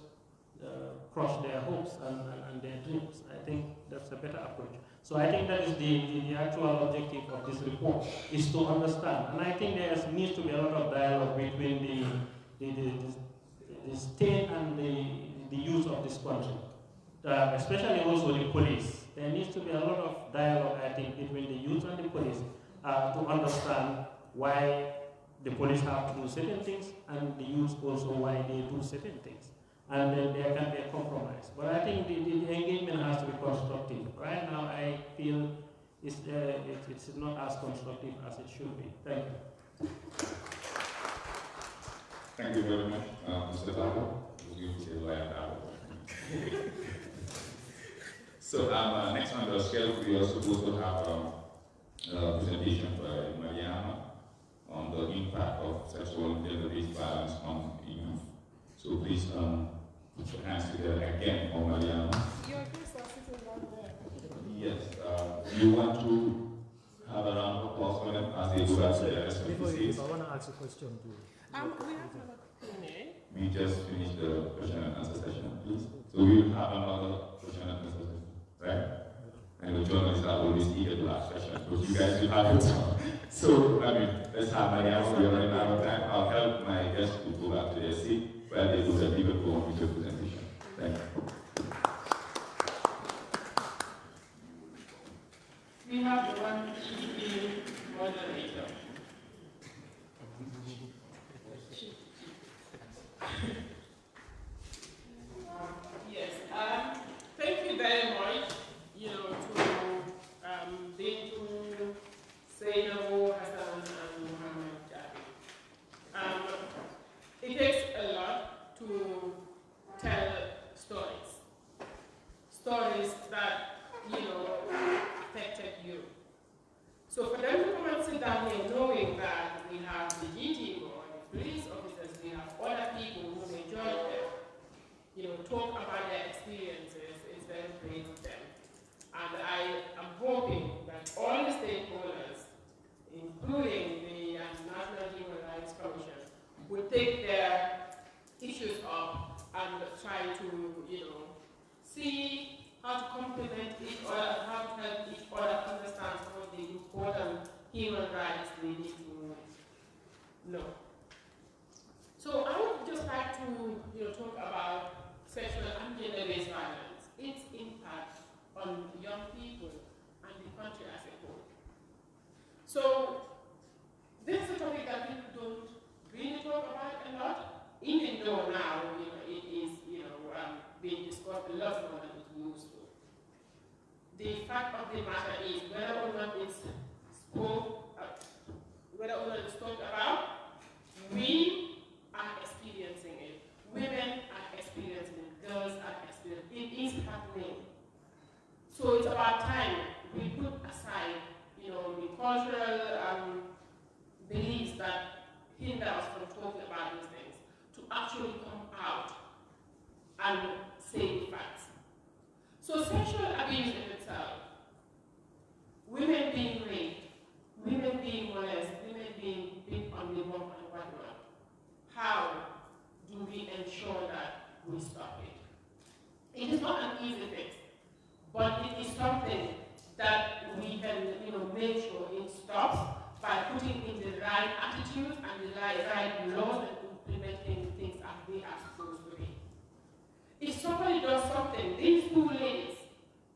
S7: crush their hopes and their dreams. I think that's a better approach. So I think that is the actual objective of this report, is to understand. And I think there needs to be a lot of dialogue between the state and the youth of this country, especially also the police. There needs to be a lot of dialogue, I think, between the youth and the police to understand why the police have to do certain things and the youth also why they do certain things. And then there can be a compromise. But I think the engagement has to be constructive. Right now, I feel it's not as constructive as it should be. Thank you.
S2: Thank you very much, Mr. Baba. So next on the scale, we are supposed to have a presentation by Mariana on the impact of sexual and gender-based violence on youth. So please put your hands together again for Mariana. Yes. You want to have a round of applause for them as they go back to their respective seats?
S8: I want to ask a question too.
S1: We have another Q&A.
S2: We just finished the question and answer session, please. So we will have another question and answer session, right? And the journalists are always eager to ask questions, but you guys will have it. So, let's have Mariana. We are running out of time. I'll help my guests to go back to their seat while they do the people go on with your presentation. Thank you.
S1: We have one moderator. Yes, thank you very much, to Bintu, Zainabu, Hassan, and Muhammad Jabi. It takes a lot to tell stories that, affected you. So for them to come and sit down here knowing that we have the GT or the police officers, we have other people who enjoy them, talk about their experiences is very great to them. And I am hoping that all the stakeholders, including the National Human Rights Commission, will take their issues up and try to, see how to complement each other, how to help each other understand some of the important human rights they need to know. So I would just like to, talk about sexual and gender-based violence, its impact on young people and the country as a whole. So this is a topic that people don't really talk about a lot, even though now it is being discussed a lot more than it used to. The fact of the matter is whether or not it's talked about, we are experiencing it. Women are experiencing it. Girls are experiencing it. It is happening. So it's about time we put aside, the cultural beliefs that hinder us from talking about these things, to actually come out and say the facts. So sexual abuse in itself, women being raped, women being molested, women being beat on the bump and whatnot, how do we ensure that we stop it? It is not an easy fix, but it is something that we can, make sure it stops by putting in the right attitudes and the right laws and implementing things as they are supposed to be. If somebody does something, these two ladies,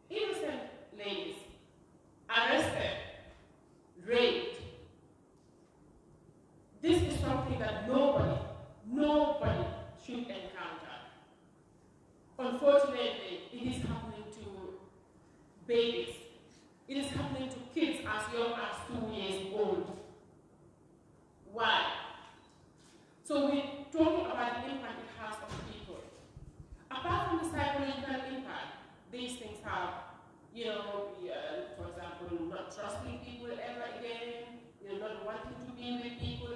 S1: innocent ladies, arrested, raped, this is something that nobody should encounter. Unfortunately, it is happening to babies. It is happening to kids as young as 2 years old. Why? So we're talking about the impact it has on people. Apart from the psychological impact, these things have, for example, not trusting people ever again, not wanting to be with people,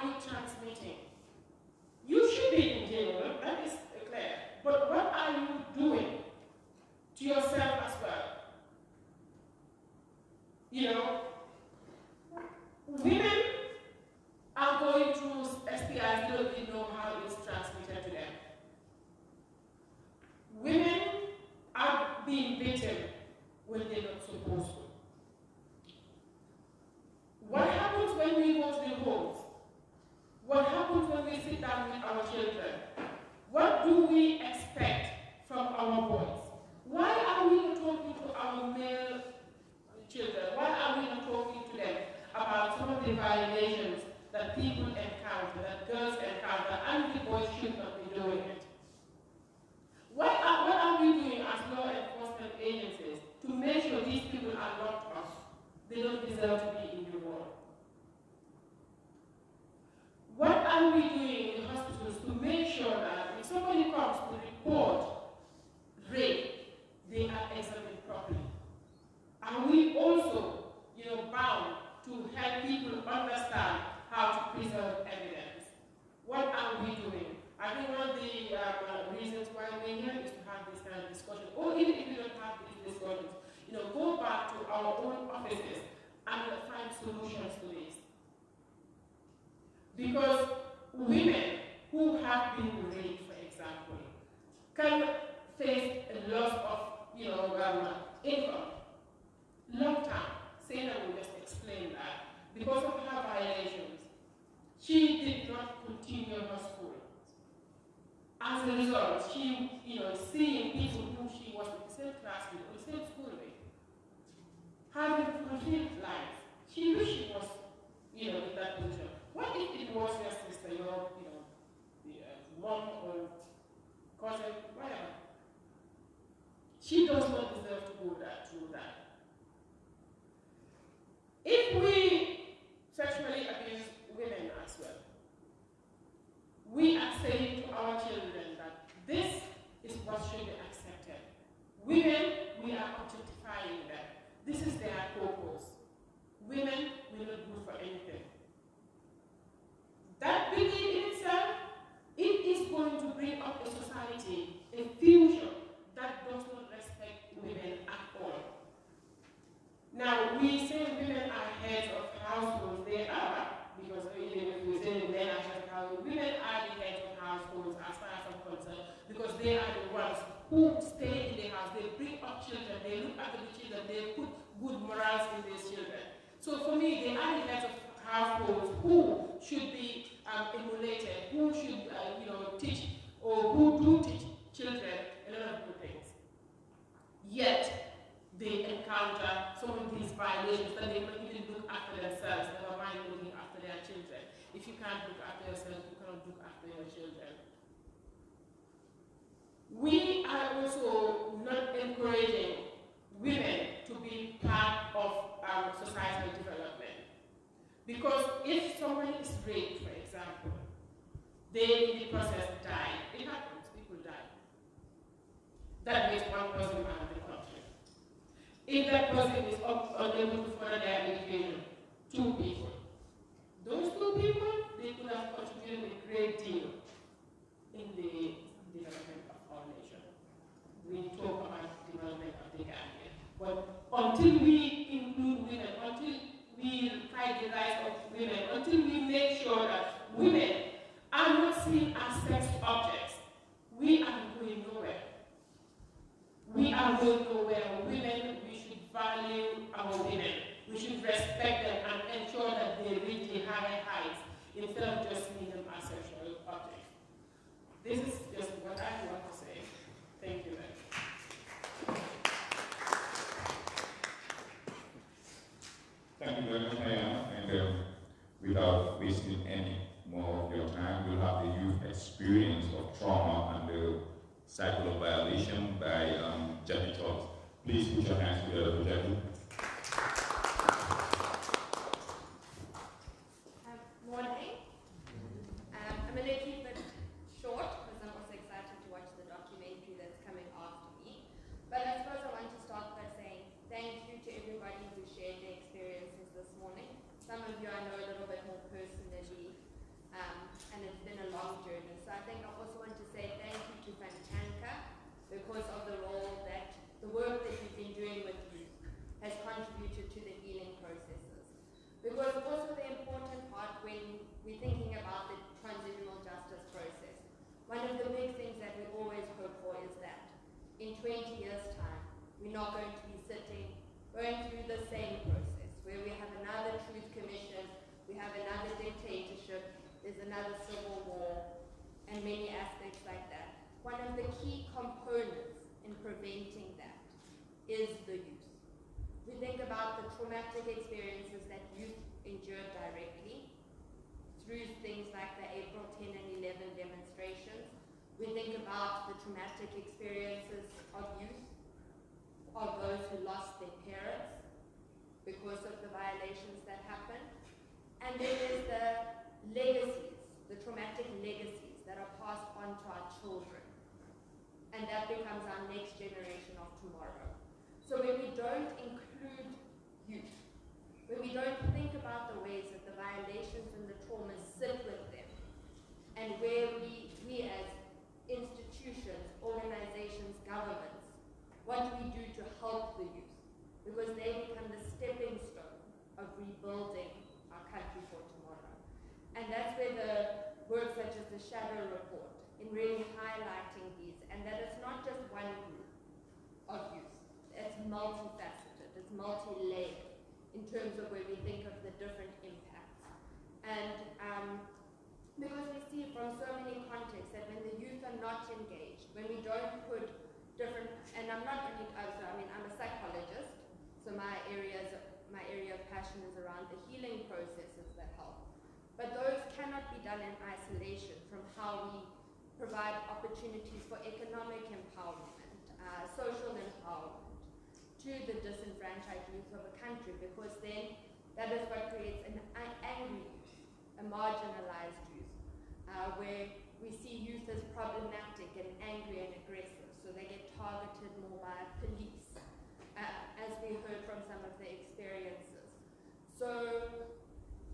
S1: are we transmitting? You should be in jail, that is clear. But what are you doing to yourself as well? You know, women are going through STIs, they don't even know how it's transmitted to them. Women are being beaten when they're not supposed to. What happens when we go to the homes? What happens when we sit down with our children? What do we expect from our boys? Why are we not talking to our male children? Why are we not talking to them about some of the violations that people encounter, that girls encounter, and the boys should not be doing it? What are we doing as law enforcement agencies to make sure these people are locked up? They don't deserve to be in the world. What are we doing in the hospitals to make sure that if somebody comes to report rape, they are examined properly? Are we also, bound to help people understand how to preserve evidence? What are we doing? I think one of the reasons why we're here is to have this kind of discussion. Or even if we don't have these discussions, go back to our own offices and find solutions to this. Because women who have been raped, for example, can face a loss of, income. Long time. Sarah will just explain that. Because of her violations, she did not continue her school. As a result, she, seeing people who she was in the same class with, or the same school with, having fulfilled life, she wished she was, in that position. What if it was your sister, your, the mom or cousin, whatever? She does not deserve to go through that. If we sexually abuse women as well, we are saying to our children that this is what should be accepted. Women, we are objectifying them. This is their purpose. Women will not good for anything. That belief in itself, it is going to bring up a society, a future that does not respect women at all. Now, we say women are heads of households. They are, because even if we say men are heads of households, women are the heads of households as far as I'm concerned, because they are the ones who stay in the house. They bring up children, they look after the children, they put good morals in these children. So for me, they are the heads of households who should be emulated, who should teach, or who do teach children a lot of good things. Yet they encounter some of these violations that they don't even look after themselves, never mind looking after their children. If you can't look after yourself, you cannot look after your children. We are also not encouraging women to be part of societal development. Because if someone is raped, for example, they in the process die. It happens, people die. That makes one person out of the country. If that person is unable to further their education, 2 people. Those 2 people, they could have contributed a great deal in the development of our nation. We talk about development of the Gambia. But until we include women, until we fight the rights of women, until we make sure that women are not seen as sex objects, we are going nowhere. We are going nowhere. Women, we should value our women. We should respect them and ensure that they reach the higher heights instead of just seeing them as sexual objects. This is just what I want to say. Thank you very much.
S2: Thank you very much, Ayana. And without wasting any more of your time, we'll have the youth experience of trauma and the cycle of violation by Jackie Talks. Please put your hands together for Jackie.
S8: Morning. I'm going to keep it short because I'm also excited to watch the documentary that's coming after me. But I suppose I want to start by saying thank you to everybody who shared their experiences this morning. Some of you I know a little bit more personally. 20 years' time, we're not going to be going through the same process, where we have another truth commission, we have another dictatorship, there's another civil war, and many aspects like that. One of the key components in preventing that is the youth. We think about the traumatic experiences that youth endured directly through things like the April 10 and 11 demonstrations. We think about the traumatic experiences of youth, of those who lost their parents because of the violations that happened. And then there's the legacies, the traumatic legacies that are passed on to our children. And that becomes our next generation of tomorrow. So when we don't include youth, when we don't think about the ways that the violations and the traumas sit with them, and where we as institutions, organizations, governments, what do we do to help the youth? Because they become the stepping stone of rebuilding our country for tomorrow. And that's where the work such as the Shadow Report, in really highlighting these, and that it's not just one group of youth, it's multifaceted, it's multi-layered in terms of where we think of the different impacts. And because we see from so many contexts that when the youth are not engaged, when we don't put different, and I'm not only, I'm a psychologist, so my area of passion is around the healing processes that help. But those cannot be done in isolation from how we provide opportunities for economic empowerment, social empowerment to the disenfranchised youth of a country, because then that is what creates an angry youth, a marginalized youth, where we see youth as problematic and angry and aggressive, so they get targeted more by police, as we heard from some of the experiences. So,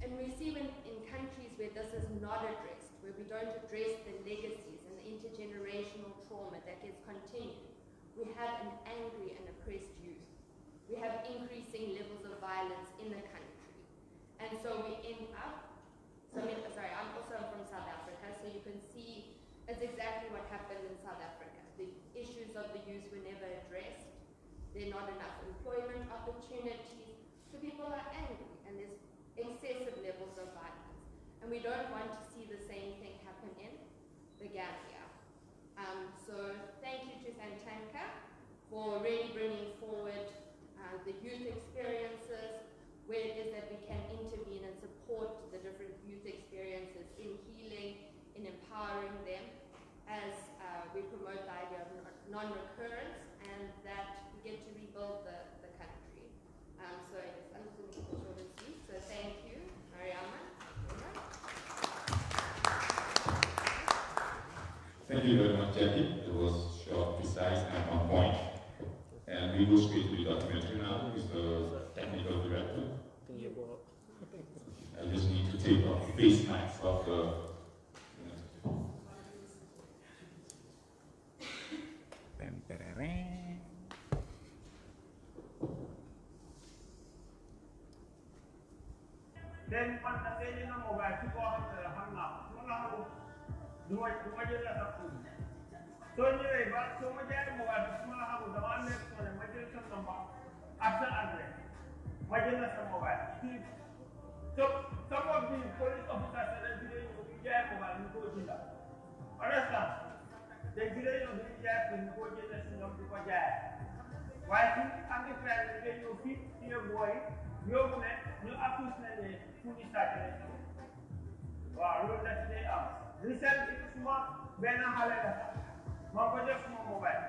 S8: and we see when in countries where this is not addressed, where we don't address the legacies and the intergenerational trauma that gets continued, we have an angry and oppressed youth. We have increasing levels of violence in the country. And so we end up, I'm also from South Africa, so you can see it's exactly what happened in South Africa. The issues of the youth were never addressed. There are not enough employment opportunities, so people are angry, and there's excessive levels of violence. And we don't want to see the same thing happen in the Gambia. So thank you to Santanka for really bringing forward the youth experiences, where it is that we can intervene and support the different youth experiences in healing, in empowering them, as we promote the idea of non-recurrence, and that we get to rebuild the country. So yes, I'm just going to keep it short and sweet. So thank you, Mariama.
S2: Thank you very much, Jackie. It was short, precise, and on point. And we will speak to the documentary now, who's the technical director. I just need to take off the face mask of the
S5: then on the day in a mobile to go on the Hanga, do I do that? So anyway, but so much mobile to have the one next one, material number, after address, material mobile. So some of the police officers said that you get mobile and go to that. Understand? They did not do that in go to the system to go there. Why think I'm the friend that you fit your boy, your woman, your accused who is started. Wow, look at the recently, small Bena Halena, Mamma small mobile.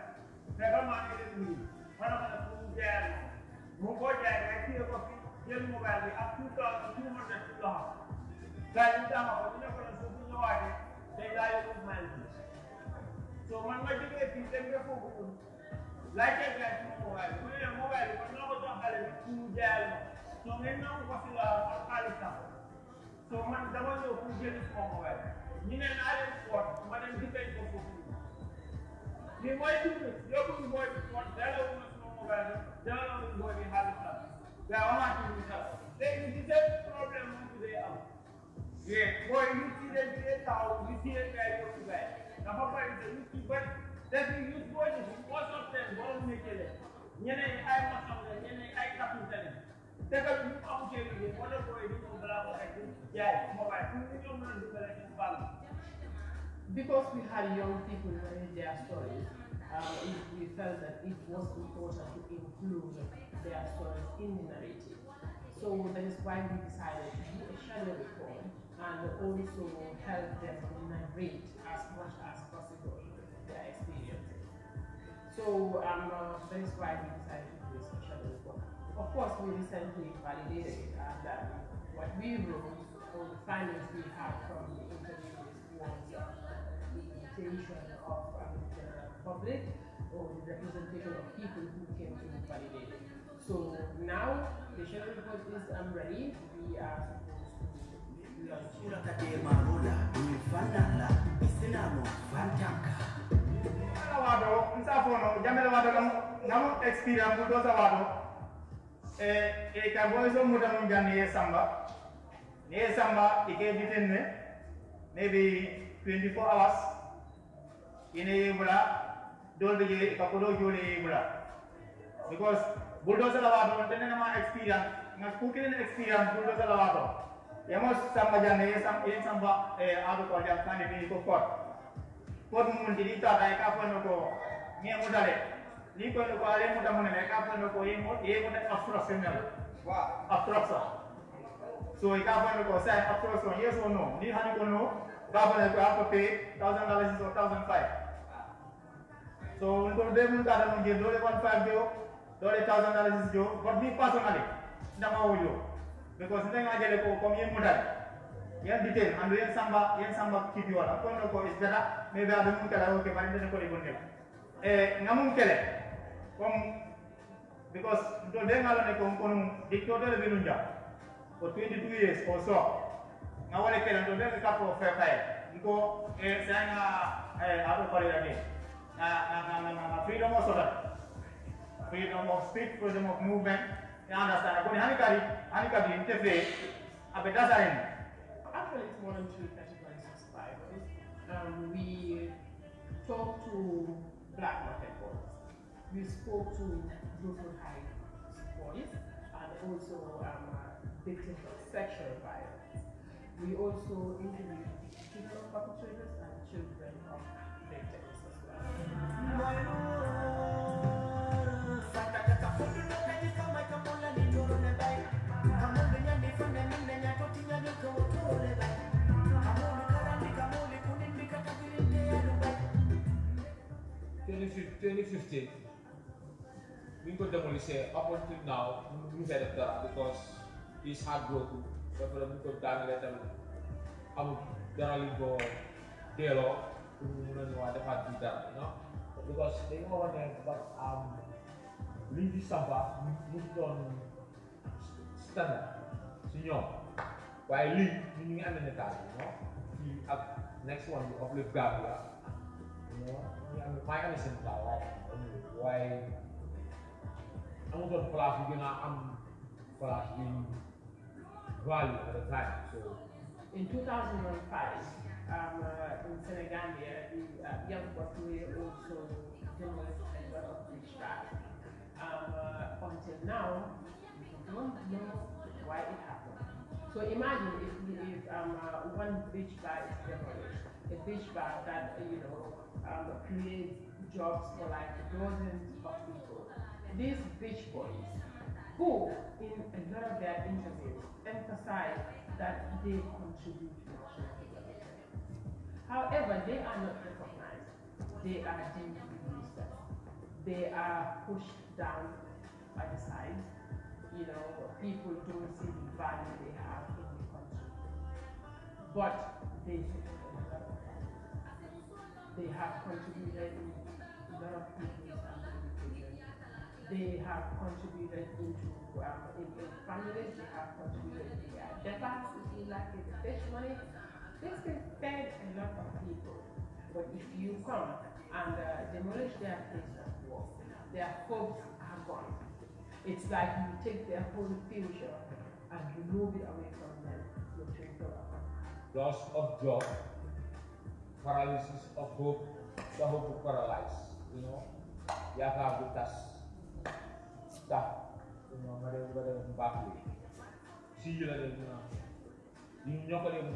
S5: Never mind it. One of the food there. Mugoja, I feel your mobile up 2,200 to the house. Driving down, but you never know what they die of my. So, one might be a piece of your like a guy mobile. We are mobile, but not a two jail. So, men now was a Palestine. So, man, the one who gets mobile. In an island sport, one and depends on food. The white people, you're going to watch what the other was mobile, the other was going to have it. They are not doing that. There is the same problem today. Yeah, boy, you see that town, you see that guy go to guy. The papa is a you keep it,
S9: Then you use voices, what's up there, what make it? Ñeneen ay maxam la, ñeneen ay kapita la. Tegal ñu am ci liggéey, wala boy di ñu bala ko rek jaay mobile. Ñu ñu mën a dugal ci bal.
S1: Because we had young people knowing their stories, we felt that it was important to include their stories in the narrative. So that is why we decided to do a shadow report and also help them narrate as much as possible their experiences. So that is why we decided to do a shadow report. Of course, we recently validated it, and what we wrote, or the findings we had from the interviews was the invitation of the public or the representation of people who came to validate it. So now the shadow report is ready. We are supposed
S5: maybe 24 hours in bula dol be kapodo jole bula because bulldozer lawado tenen ma experience nga cooking experience bulldozer lawado yamos samba janne samba ado ko jam kan ni ko pot mun di ta dai ka fono ko mi mudale ni ko ko ale mudamun ne ka fono ko yemo afrosenal wa afrosa so ika fono ko sai afrosa yes or no ni hani ko no government will have to pay $1,000 or $1,500. So until they will get $1,500, $1,000 is due. But me personally, never will you, because then I get a call from you, mother. Yan detail and yan samba keep you all. Upon the call is better. Maybe I don't care. Okay, but I don't call even namun kele, because until then I don't know dictator Bilunja for 22 years or so. Now what I can do is a couple of fair go saying out of again. Freedom of thought, freedom of speech, freedom of movement. You understand? Hanikari interface.
S1: Actually, it's more than 3 categories of survivors. We talked to black market boys. We spoke to 𝗵𝘂𝘂 boys and also victims of sexual violence. We also interviewed people of perpetrators and children of victims as well.
S10: In 2015, we could definitely say up until now, we had that because it's heartbroken. Dafa la ko daanale tamit amul dara li ko delloo pour mu mën a ñëwaat defaat ci dara non because dañu war a ne ba liñ di samba mu doon standard si ñoom waaye lii ñu ngi amee netaal non kii ak next one bi 𝗵𝘂𝗵𝗶 ñu ngi amee maa ngi amee seen netaal waaye amutoon place bi gën a am place bi value at the time. So
S1: in 2005, in Senegambia, the young population also demolished a lot of beach bars. Until now, we don't know why it happened. So imagine if one beach bar is demolished, a beach bar that creates jobs for like dozens of people. These beach boys, who in a lot of their interviews emphasize that they contribute to national development. However, they are not recognized. They are deemed to be useless. They are pushed down by the sides. People don't see the value they have in the country. But they have contributed in a lot of people's education. They have contributed into in families, they have contributed in their departs, if you like it, fish money. This can fed a lot of people. But if you come and demolish their place of work, their hopes are gone. It's like you take their whole future and remove it away from them.
S10: Loss of job, paralysis of hope, 𝗪𝗂𝘀 yaakaar du tas ndax nga dem baax li si la dem ñoo ko dem.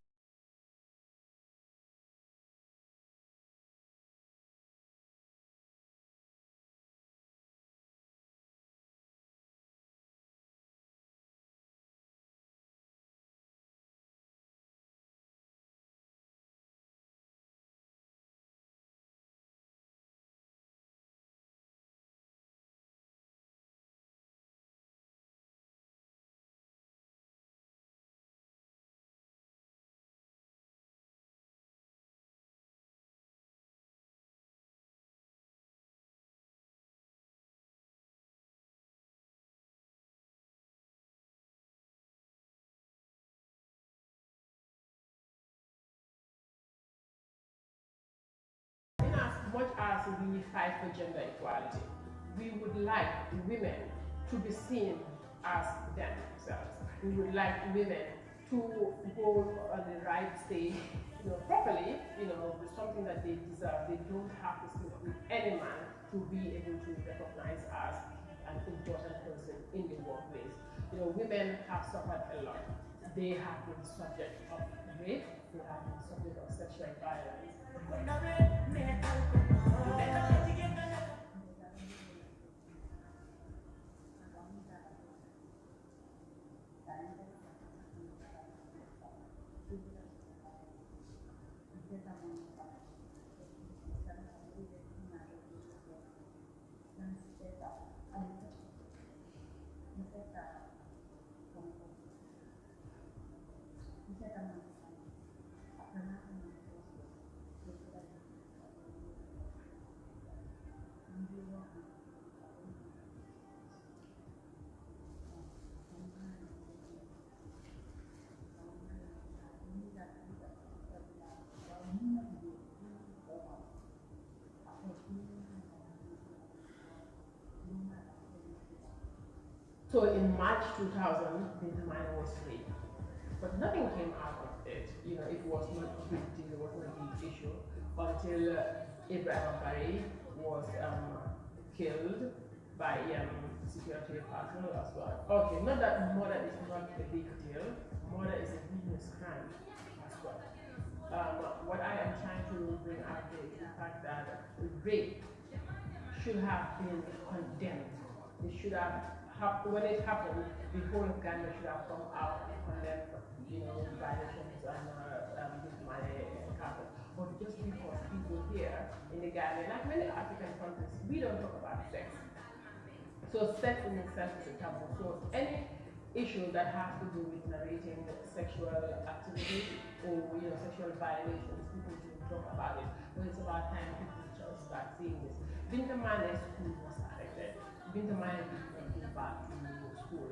S1: Much as we fight for gender equality, we would like women to be seen as themselves. We would like women to go on the right stage, properly, with something that they deserve. They don't have to sleep with any man to be able to recognize as an important person in the workplace. Women have suffered a lot. They have been subject of rape. They have been subject of sexual violence. So in March 2000, 𝗵𝗵𝗴 was free, but nothing came out of it. It was not a big deal, it was not a big issue until 𝗵𝗵𝗴 was killed by security personnel as well. Okay, not that murder is not a big deal, murder is a heinous crime as well. What I am trying to bring out here is the fact that rape should have been condemned. It should have when it happened, the whole of Ghana should have come out and condemned, violations and 𝗵𝗵𝗴. But just because people here in the Ghana, like many African countries, we don't talk about sex. So sex in itself is a taboo. So any issue that has to do with narrating sexual activity or sexual violations, people don't talk about it. But it's about time people just start seeing this. 𝗵𝗵𝗴's school was affected. 𝗵𝗵𝗴 did not go back to school.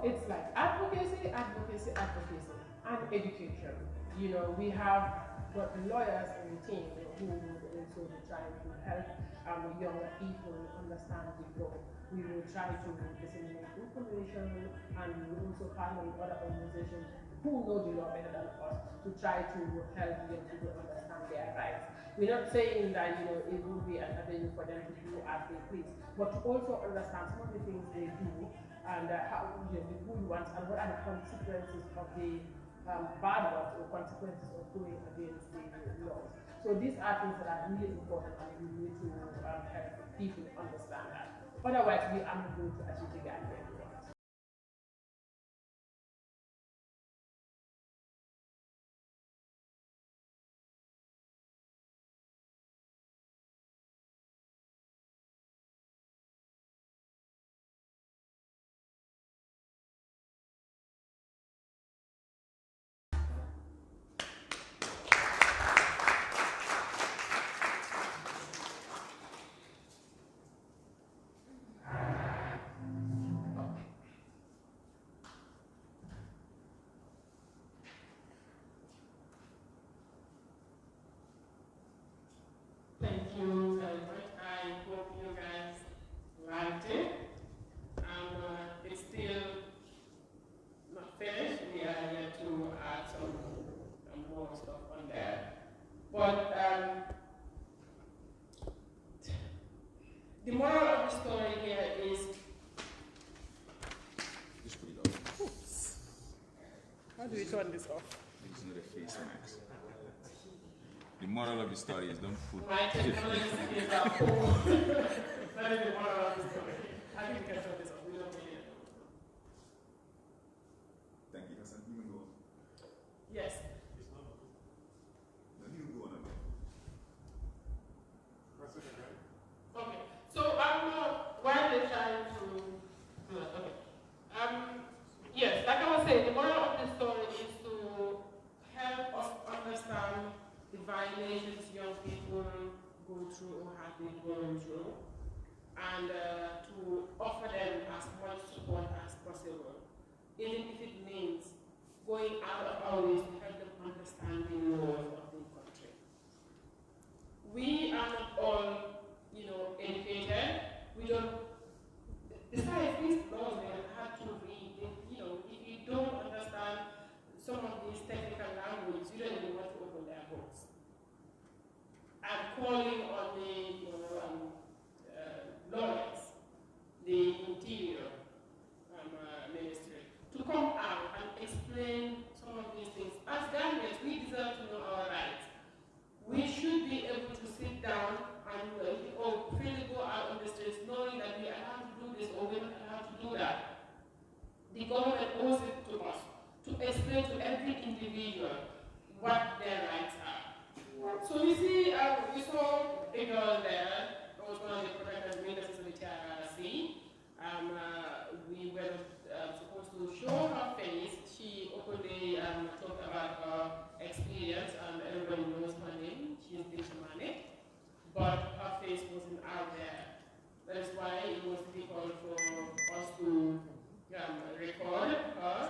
S1: It's like advocacy, and education. We have got lawyers in the team who would also be trying to help younger people understand the law. We will try to disseminate information, and we will also partner with other organizations who know the law better than us to try to help young people understand their rights. We're not saying that it will be an avenue for them to do as they please, but to also understand some of the things they do and how the good ones and what are the consequences of the bad ones or consequences of going against the laws. So these are things that are really important, and we need to help people understand that. Otherwise, we are not going to achieve the Gambia. Thank you very much. I hope you guys liked it. It's still not finished. We are here to add some more stuff on there. But the moral of the story here is.
S2: Just put it off.
S1: Oops. How do we turn this off?
S2: This is not a face mask. The moral of the story is don't put.
S1: My technology is at home. That is the moral of the story. I think we can turn this off. We don't need it.
S2: Thank you, Hassan. You may go on.
S1: Yes.
S2: No, you go on.
S1: Okay. So while they're trying to do that, okay. Yes, like I was saying, the moral of the story is to help us understand the violations young people go through or have been going through, and to offer them as much support as possible, even if it means going out of our ways to help them understand the laws of the country. We are not all, educated. We don't. Besides these laws, they have to read. If you don't understand some of these technical languages, you don't even want to open their books. I'm calling on the lawyers, the Interior Ministry, to come out and explain some of these things. As Gambians, we deserve to know our rights. We should be able to sit down and freely go out on the streets knowing that we are allowed to do this or we're not allowed to do that. The government owes it to us to explain to every individual what their rights are. So you see, we saw a girl there, who was one of the protectors ministers of the TRRC. We were supposed to show her face. She openly talked about her experience, and everybody knows her name. She's 𝗶𝘁𝘂, but her face wasn't out there. That is why it was difficult for us to record her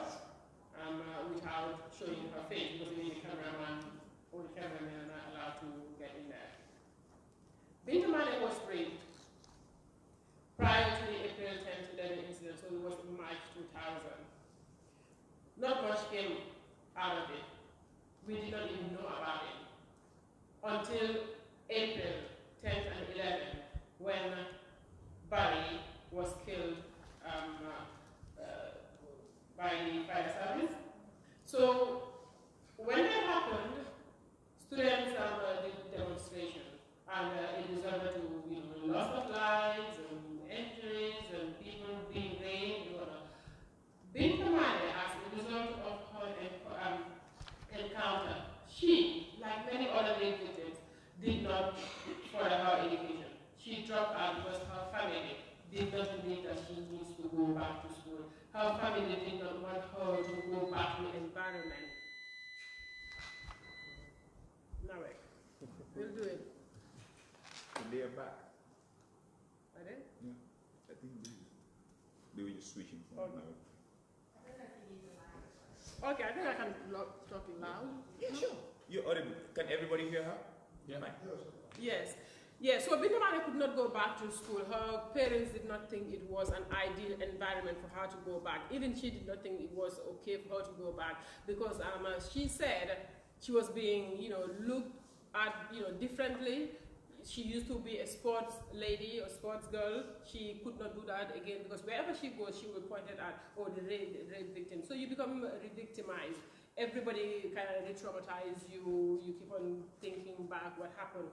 S1: without showing her face, because the cameraman or the cameraman are not allowed to get in there. 𝗶𝘁𝘂 was raped prior to the April 10 to 11 incident, so it was in March 2000. Not much came out of it. We did not even know about it until April 10th and 11th, when Barry was killed by the fire service. So when that happened, students did demonstration, and it resulted to loss of lives and injuries and people being raped and whatnot. 𝗵𝘂𝘂, as a result of her encounter, she, like many other rape victims, did not follow her education. She dropped out because her family did not believe that she needs to go back to school. Her family did not want her to go back to the environment. No way. We'll do it.
S2: And they are back.
S1: Are they?
S2: Yeah. I think they were just switching from now.
S1: Okay, I think I can talk loud.
S2: Yeah, sure. You're audible. Can everybody hear her? Yeah.
S1: Yes. Yes, so 𝗵𝘂𝘂 could not go back to school. Her parents did not think it was an ideal environment for her to go back. Even she did not think it was okay for her to go back, because she said she was being, looked at, differently. She used to be a sports lady or sports girl. She could not do that again, because wherever she goes, she will point it at, the rape victim. So you become re-victimized everybody kind of re-traumatize you, you keep on thinking back what happened.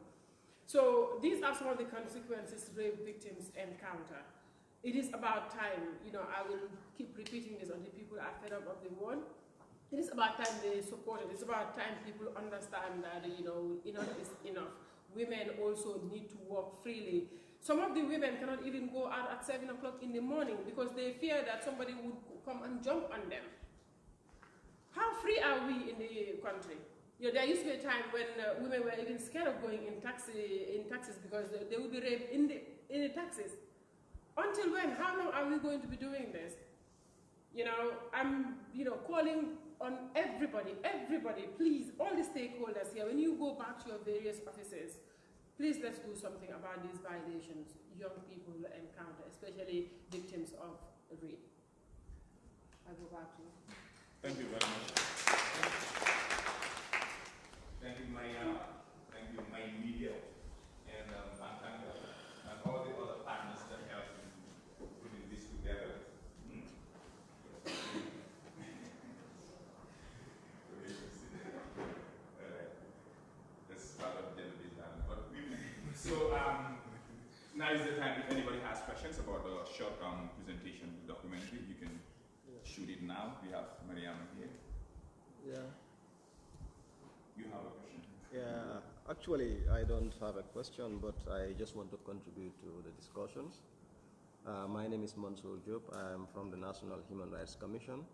S1: So these are some of the consequences rape victims encounter. It is about time, you know, I will keep repeating this until people are fed up of the word. It is about time they support it. It's about time people understand that, you know, enough is enough. Women also need to walk freely. Some of the women cannot even go out at 7 o'clock in the morning because they fear that somebody would come and jump on them. How free are we in the country? You know, there used to be a time when women were even scared of going in taxis because they would be raped in the taxis. Until when? How long are we going to be doing this? You know, I'm, you know, calling on everybody, please, all the stakeholders here, when you go back to your various offices, please let's do something about these violations young people encounter, especially victims of rape. I'll go back to you.
S2: Thank you very much. Thank you, my media, and all the other partners that help in putting this together. That's part of gender design. But so now is the time. If anybody has questions about the short presentation of the documentary, you can shoot it now. We have Mariam here.
S11: Yeah.
S2: You have a question?
S11: Yeah, actually, I don't have a question, but I just want to contribute to the discussions. My name is 𝗵𝗶𝗶 𝗶𝘁𝘀. I am from the National Human Rights Commission,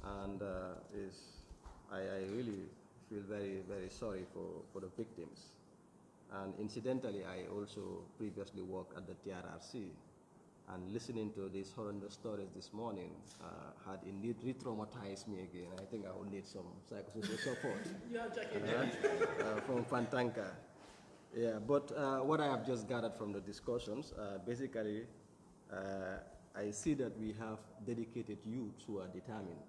S11: and I really feel very, very sorry for the victims. And incidentally, I also previously worked at the TRRC, and listening to these horrendous stories this morning had indeed re-traumatized me again. I think I will need some psychosocial support from Fantanka. Yeah, but what I have just gathered from the discussions, basically, I see that we have dedicated youths who are determined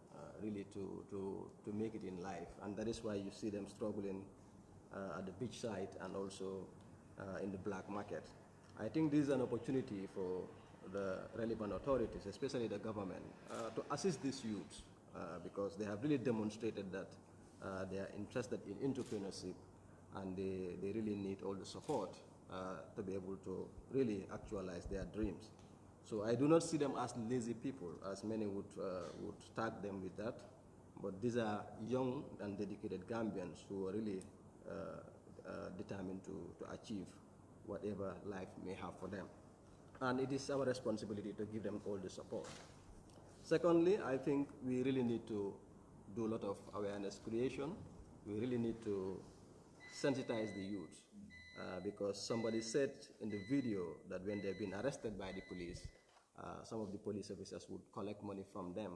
S11: really to make it in life, and that is why you see them struggling at the beach side and also in the black market. I think this is an opportunity for the relevant authorities, especially the government, to assist these youths because they have really demonstrated that they are interested in entrepreneurship, and they really need all the support to be able to really actualize their dreams. So I do not see them as lazy people, as many would tag them with that, but these are young and dedicated Gambians who are really determined to achieve whatever life may have for them. And it is our responsibility to give them all the support. Secondly, I think we really need to do a lot of awareness creation. We really need to sensitize the youth because somebody said in the video that when they've been arrested by the police, some of the police officers would collect money from them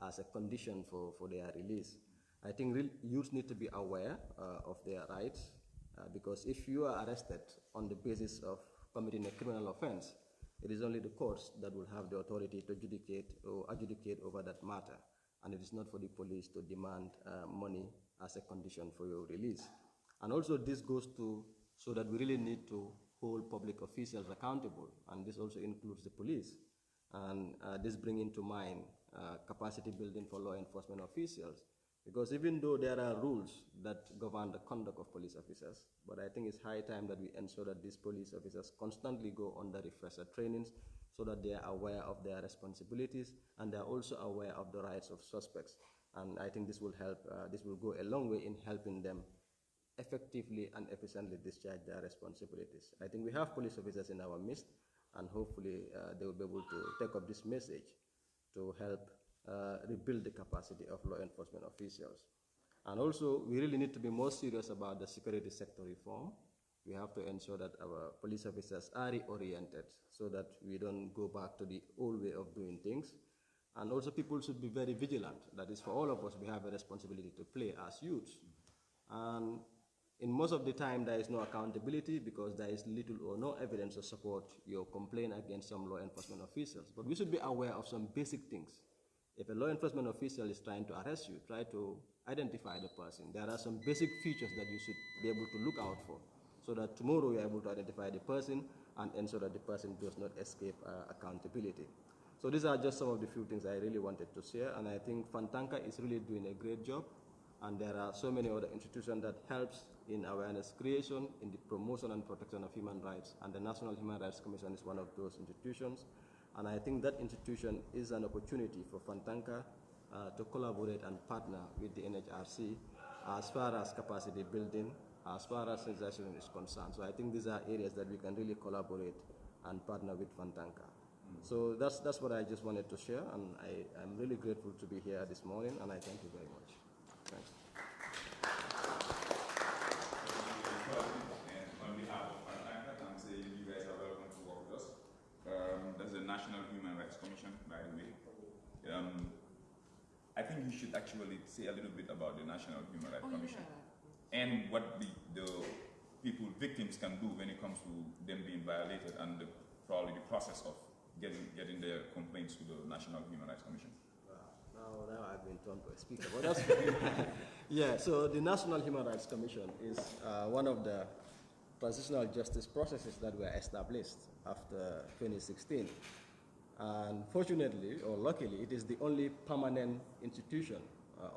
S11: as a condition for their release. I think youth need to be aware of their rights because if you are arrested on the basis of committing a criminal offense, it is only the courts that will have the authority to adjudicate over that matter, and it is not for the police to demand money as a condition for your release. And also this goes to, so that we really need to hold public officials accountable, and this also includes the police. And this brings into mind capacity building for law enforcement officials, because even though there are rules that govern the conduct of police officers, but I think it's high time that we ensure that these police officers constantly go under refresher trainings so that they are aware of their responsibilities and they are also aware of the rights of suspects. And I think this will help, this will go a long way in helping them effectively and efficiently discharge their responsibilities. I think we have police officers in our midst, and hopefully they will be able to take up this message to help rebuild the capacity of law enforcement officials. And also, we really need to be more serious about the security sector reform. We have to ensure that our police officers are reoriented so that we don't go back to the old way of doing things. And also, people should be very vigilant. That is, for all of us, we have a responsibility to play as youths. And in most of the time, there is no accountability because there is little or no evidence to support your complaint against some law enforcement officials. But we should be aware of some basic things. If a law enforcement official is trying to arrest you, try to identify the person. There are some basic features that you should be able to look out for so that tomorrow you're able to identify the person and ensure that the person does not escape accountability. So these are just some of the few things I really wanted to share, and I think Fantanka is really doing a great job, and there are so many other institutions that helps in awareness creation, in the promotion and protection of human rights, and the National Human Rights Commission is one of those institutions. And I think that institution is an opportunity for Fantanka to collaborate and partner with the NHRC as far as capacity building, as far as sensation is concerned. So I think these are areas that we can really collaborate and partner with Fantanka. So that's what I just wanted to share, and I'm really grateful to be here this morning, and I thank you very much. Thanks.
S2: And on behalf of Fantanka, I'm saying you guys are welcome to work with us. There's the National Human Rights Commission, by the way. I think you should actually say a little bit about the National Human Rights Commission and what the people, victims can do when it comes to them being violated, and probably the process of getting their complaints to the National Human Rights Commission.
S11: Now I've been turned to a speaker. But that's yeah, so the National Human Rights Commission is one of the transitional justice processes that were established after 2016. And fortunately, or luckily, it is the only permanent institution,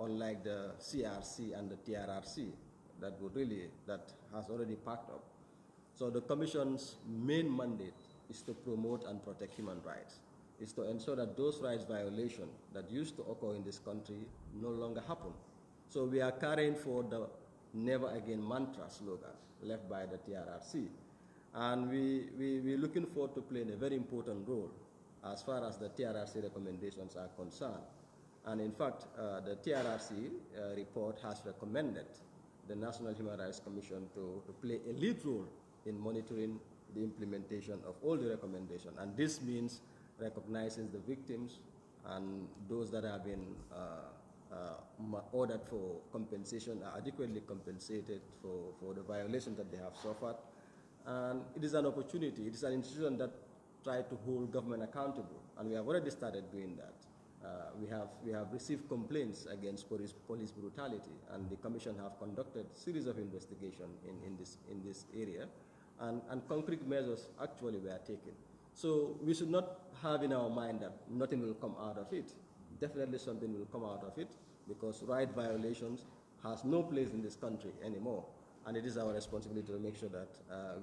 S11: unlike the CRC and the TRRC, that has already packed up. So the Commission's main mandate is to promote and protect human rights, is to ensure that those rights violations that used to occur in this country no longer happen. So we are carrying forward the Never Again mantra slogan left by the TRRC. And we're looking forward to playing a very important role as far as the TRRC recommendations are concerned. And in fact, the TRRC report has recommended the National Human Rights Commission to play a lead role in monitoring the implementation of all the recommendations. And this means recognizing the victims and those that have been ordered for compensation are adequately compensated for the violations that they have suffered. And it is an opportunity. It is an institution that tries to hold government accountable, and we have already started doing that. We have received complaints against police brutality, and the Commission have conducted a series of investigations in this area, and concrete measures actually were taken. So we should not have in our mind that nothing will come out of it. Definitely something will come out of it, because right violations has no place in this country anymore, and it is our responsibility to make sure that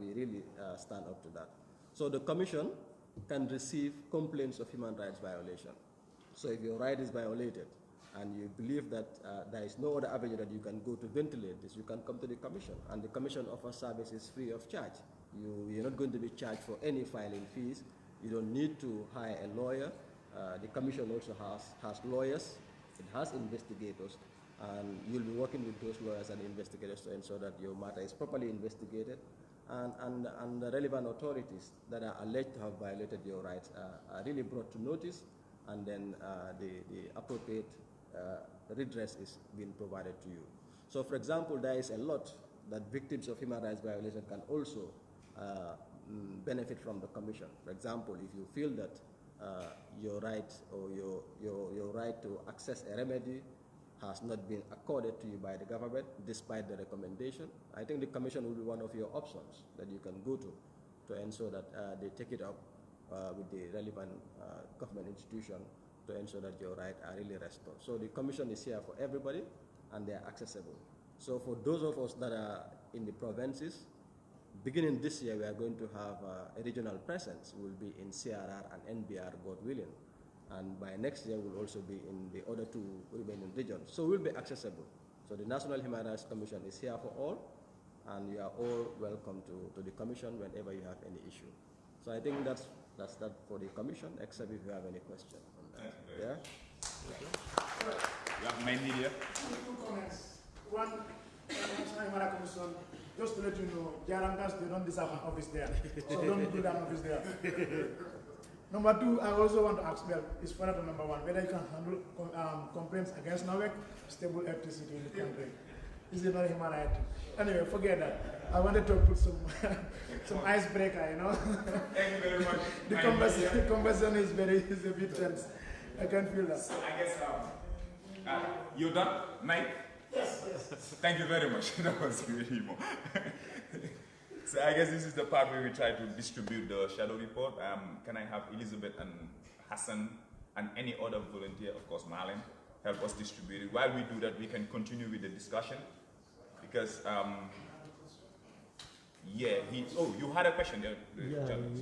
S11: we really stand up to that. So the Commission can receive complaints of human rights violation. So if your right is violated and you believe that there is no other avenue that you can go to ventilate this, you can come to the Commission, and the Commission offers services free of charge. You're not going to be charged for any filing fees. You don't need to hire a lawyer. The Commission also has lawyers, it has investigators, and you'll be working with those lawyers and investigators to ensure that your matter is properly investigated, and the relevant authorities that are alleged to have violated your rights are really brought to notice, and then the appropriate redress is being provided to you. So for example, there is a lot that victims of human rights violation can also benefit from the Commission. For example, if you feel that your right or your right to access a remedy has not been accorded to you by the government despite the recommendation, I think the Commission will be one of your options that you can go to ensure that they take it up with the relevant government institution to ensure that your rights are really restored. So the Commission is here for everybody, and they are accessible. So for those of us that are in the provinces, beginning this year, we are going to have a regional presence. We'll be in CRR and NBR, God willing. And by next year, we'll also be in the other two remaining regions. So we'll be accessible. So the National Human Rights Commission is here for all, and you are all welcome to the Commission whenever you have any issue. So I think that's that for the Commission, except if you have any question on that. Yeah?
S2: Yeah, my media.
S9: Two comments. One, National Human Rights Commission, just to let you know, Jarangas, they don't deserve an office there. So don't do that office there. Number two, I also want to ask, well, it's further to number one, whether you can handle complaints against NOVEC, stable electricity in the country. Is it not a human right? Anyway, forget that. I wanted to put some icebreaker, you know.
S2: Thank you very much.
S9: The conversation is a bit tense. I can feel that.
S2: So I guess, you're done, Mike?
S9: Yes.
S2: Thank you very much. That was really more. So I guess this is the part where we try to distribute the shadow report. Can I have Elizabeth and Hassan, and any other volunteer, of course, Marlon, help us distribute it. While we do that, we can continue with the discussion because, oh, you had a question there,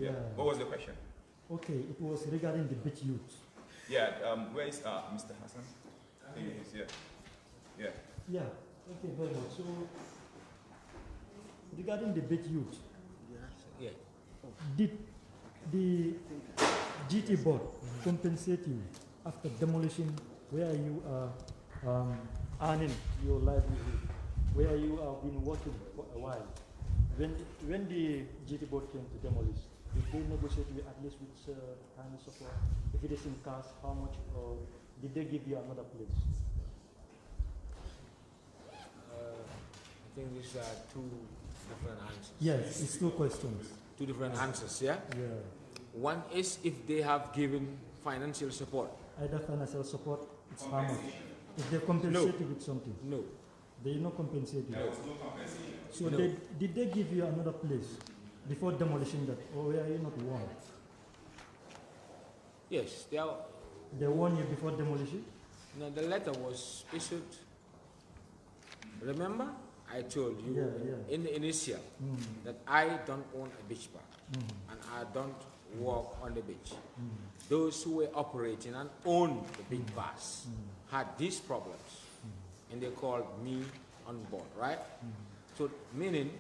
S12: yeah.
S2: What was the question?
S12: Okay, it was regarding the beach youth.
S2: Yeah, where is Mr. Hassan? He's here. Yeah.
S12: Yeah, thank you very much. So, regarding the beach youth, did the GT board compensate you after demolition where you are earning your livelihood, where you have been working for a while? When the GT board came to demolish, did they negotiate with at least with kind of support? If it is in cash, how much, or did they give you another place?
S4: I think these are two different answers.
S12: Yes, it's two questions.
S4: Two different answers, yeah?
S12: Yeah.
S4: One is if they have given financial support.
S12: Either financial support, it's how much? If they compensate you with something?
S4: No.
S12: They not compensate you?
S2: No, it's no compensation.
S12: So did they give you another place before demolition that, or were you not warned?
S4: Yes,
S12: they warned you before demolition?
S4: No, the letter was issued. Remember, I told you in the initial that I don't own a beach park and I don't walk on the beach. Those who were operating and owned the big bus had these problems and they called me on board, right? So meaning